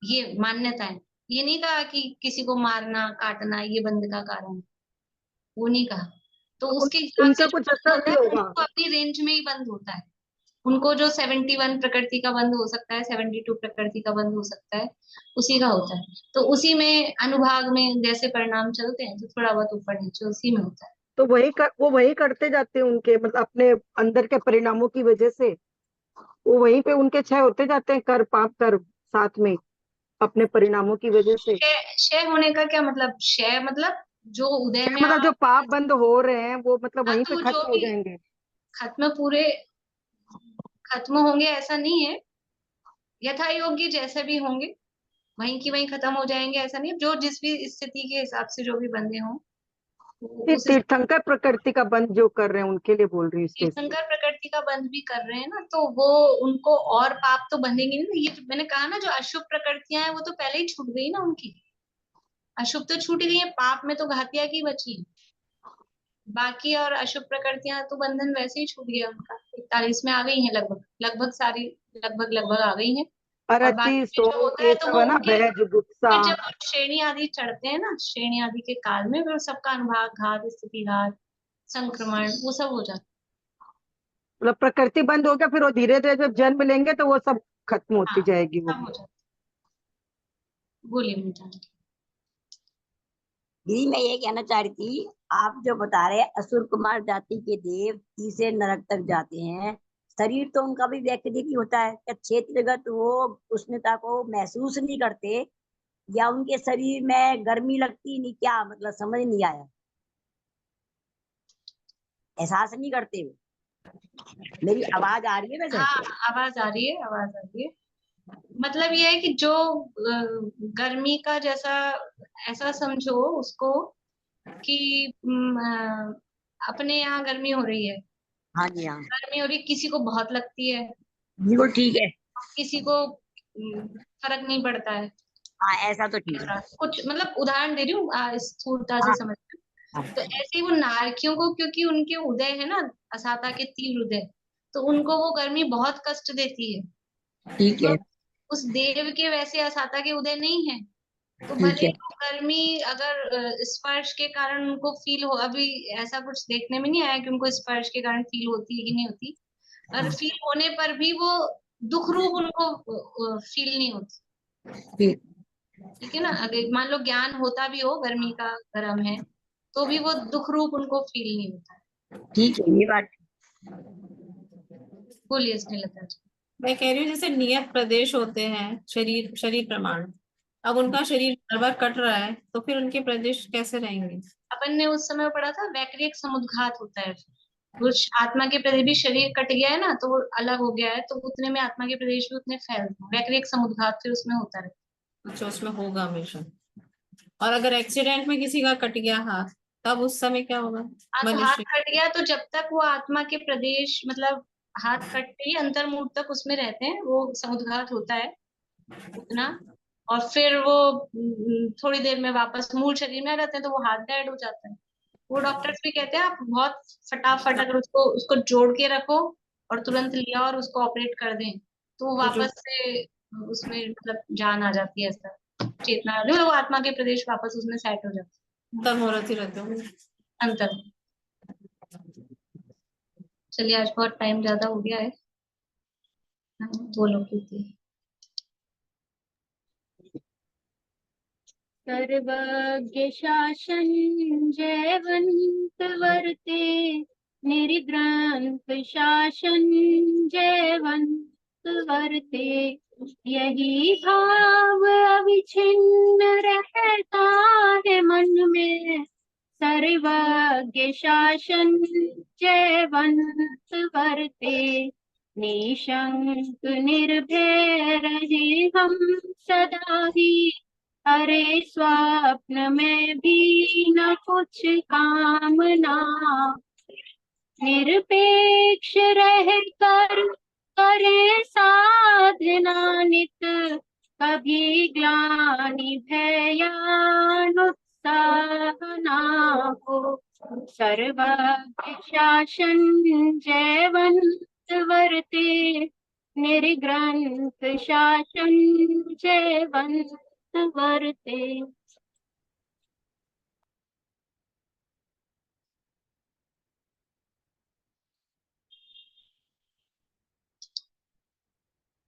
ये मान्यता है। ये नहीं कहा कि किसी को मारना काटना ये बंद का कारण है, वो नहीं कहा। तो उसके हिसाब से उनका जो कुछ बंद असर होता नहीं है होगा? उनको अपनी रेंज में ही बंद होता है। उनको जो 71 प्रकृति का बंध हो सकता है, 72 प्रकृति का बंध हो सकता है, उसी का होता है। तो उसी में अनुभाग में जैसे परिणाम चलते हैं तो थोड़ा बहुत ऊपर नीचे उसी में होता है। तो वो वही करते जाते हैं उनके मतलब अपने अंदर के परिणामों की वजह से वो वहीं पे उनके क्षय होते जाते हैं, कर पाप कर साथ में अपने परिणामों की वजह से। क्षय होने का क्या मतलब? क्षय मतलब जो उदय में मतलब आप, जो पाप बंद हो रहे हैं वो मतलब हाँ वहीं तो पे वो जो खत्म हो भी जाएंगे? खत्म पूरे खत्म होंगे ऐसा नहीं है, यथा योग्य जैसे भी होंगे वहीं की वहीं खत्म हो जाएंगे ऐसा नहीं। जो जिस भी स्थिति के हिसाब से जो भी बंधे हों फिर उस तीर्थंकर प्रकृति का बंद जो कर रहे हैं उनके लिए बोल रही हूँ स्पेशली। तीर्थंकर प्रकृति का बंध भी कर रहे हैं ना, तो वो उनको और पाप तो बंधेंगे नहीं ना। ये जो मैंने कहा ना जो अशुभ प्रकृतियां हैं वो तो पहले ही छूट गई ना उनकी। अशुभ तो छूट ही गई है, पाप में तो घातिया की बची, बाकी और अशुभ प्रकृतियां तो बंधन वैसे ही छूट गया उनका। 41 में आ गई है, लगभग लगभग सारी, लगभग आ गई है। और अरति बाकी में जो शोक होता है ये तो सब वो है ना, उनके भय जुगुप्सा। फिर जब वो श्रेणी आदि चढ़ते हैं ना, श्रेणी आदि के काल में फिर सबका अनुभाग घात, स्थिति घात, संक्रमण, वो सब हो जाता मतलब प्रकृति बंद हो गया, फिर वो धीरे धीरे जब जन्म लेंगे तो वो सब खत्म है। होती हाँ, जाएगी वो। सब हो जाता है। बोलिए मीठा। दीदी मैं ये कहना चाह रही थी, आप जो बता रहे हैं असुर कुमार जाति के देव तीसरे नरक तक जाते हैं, शरीर तो उनका भी व्यक्तिगत ही होता है, क्या क्षेत्रगत वो उष्णता को महसूस नहीं करते, या उनके शरीर में गर्मी लगती नहीं, क्या मतलब समझ नहीं आया, एहसास नहीं करते वो? मेरी आवाज आ रही है वैसे? हाँ, आवाज आ रही है, आवाज आ रही है। मतलब ये है कि जो गर्मी का जैसा, ऐसा समझो उसको कि अपने यहाँ गर्मी हो रही है, हाँ जी हाँ, गर्मी हो रही है, किसी को बहुत लगती है, बिल्कुल ठीक है। किसी को फर्क नहीं पड़ता है। हाँ ऐसा तो ठीक है। कुछ मतलब उदाहरण दे रही हूँ, स्थूलता से हाँ समझ। हाँ तो ऐसे ही वो नारकियों को, क्योंकि उनके उदय है ना, असाता के तीव्र उदय, तो उनको वो गर्मी बहुत कष्ट देती है। ठीक तो है। उस देव के वैसे असाता के उदय नहीं है, तो ठीक भले है। ही वो गर्मी अगर स्पर्श के कारण उनको फील हो, अभी ऐसा कुछ देखने में नहीं आया कि उनको स्पर्श के कारण फील होती है कि नहीं होती, और हाँ, फील होने पर भी वो दुख रूप उनको फील नहीं होती। ठीक। ठीक है ना, अगर मान लो ज्ञान होता भी हो गर्मी का गर्म है, तो भी वो दुख रूप उनको फील नहीं होता है। ठीक है ये बात। बोलिए स्नेहलता जी। मैं कह रही हूँ जैसे नियत प्रदेश होते हैं, शरीर शरीर प्रमाण, अब उनका शरीर बार बार कट रहा है तो फिर उनके प्रदेश कैसे रहेंगे? अपन ने उस समय पढ़ा था वैक्रिक समुद्घात होता है, कुछ आत्मा के प्रदेश भी, शरीर कट गया है ना तो वो अलग हो गया है, तो उतने में आत्मा के प्रदेश भी उतने फैलते हैं, वैक्रिक समुद्घात फिर उसमें होता रहता अच्छा, उसमें होगा हमेशा। और अगर एक्सीडेंट में किसी का कट गया हाथ, तब उस समय क्या होगा? है। हाँ, तो हाथ मनुष्य कट गया तो जब तक वो आत्मा के प्रदेश, मतलब हाथ कटते ही अंतर्मुख तक उसमें रहते हैं, वो समुद्घात होता है उतना, और फिर वो थोड़ी देर में वापस मूल शरीर में आ जाते हैं, तो वो हाथ डेड हो जाता है। वो डॉक्टर्स भी कहते हैं आप बहुत फटाफट अगर उसको उसको जोड़ के रखो और तुरंत लिया और उसको ऑपरेट कर दें, तो वो तो जो वापस से उसमें मतलब जान आ जाती है, ऐसा चेतना आ जाती है, मतलब वो आत्मा के प्रदेश वापस उसमें सेट हो जाती अंतर मुहूर्त ही रहते होंगे। है अंतर। चलिए आज बहुत टाइम ज्यादा हो गया है, बोलो क्योंकि सर्वज्ञ शासन जयवंत वर्ते, निर्ग्रंथ शासन जयवंत वर्ते, यही भाव अविछिन्न रहता है मन में, सर्वज्ञ शासन जयवंत वर्ते, निशंक निर्भय रहे हम सदा ही, अरे स्वप्न में भी न कुछ कामना, निरपेक्ष रह कर करे साधना नित, कभी ग्लानि भय या नुत्साह ना हो, सर्वज्ञ शासन जयवंत वर्ते, निर्ग्रंथ शासन जयवंत वर्ते।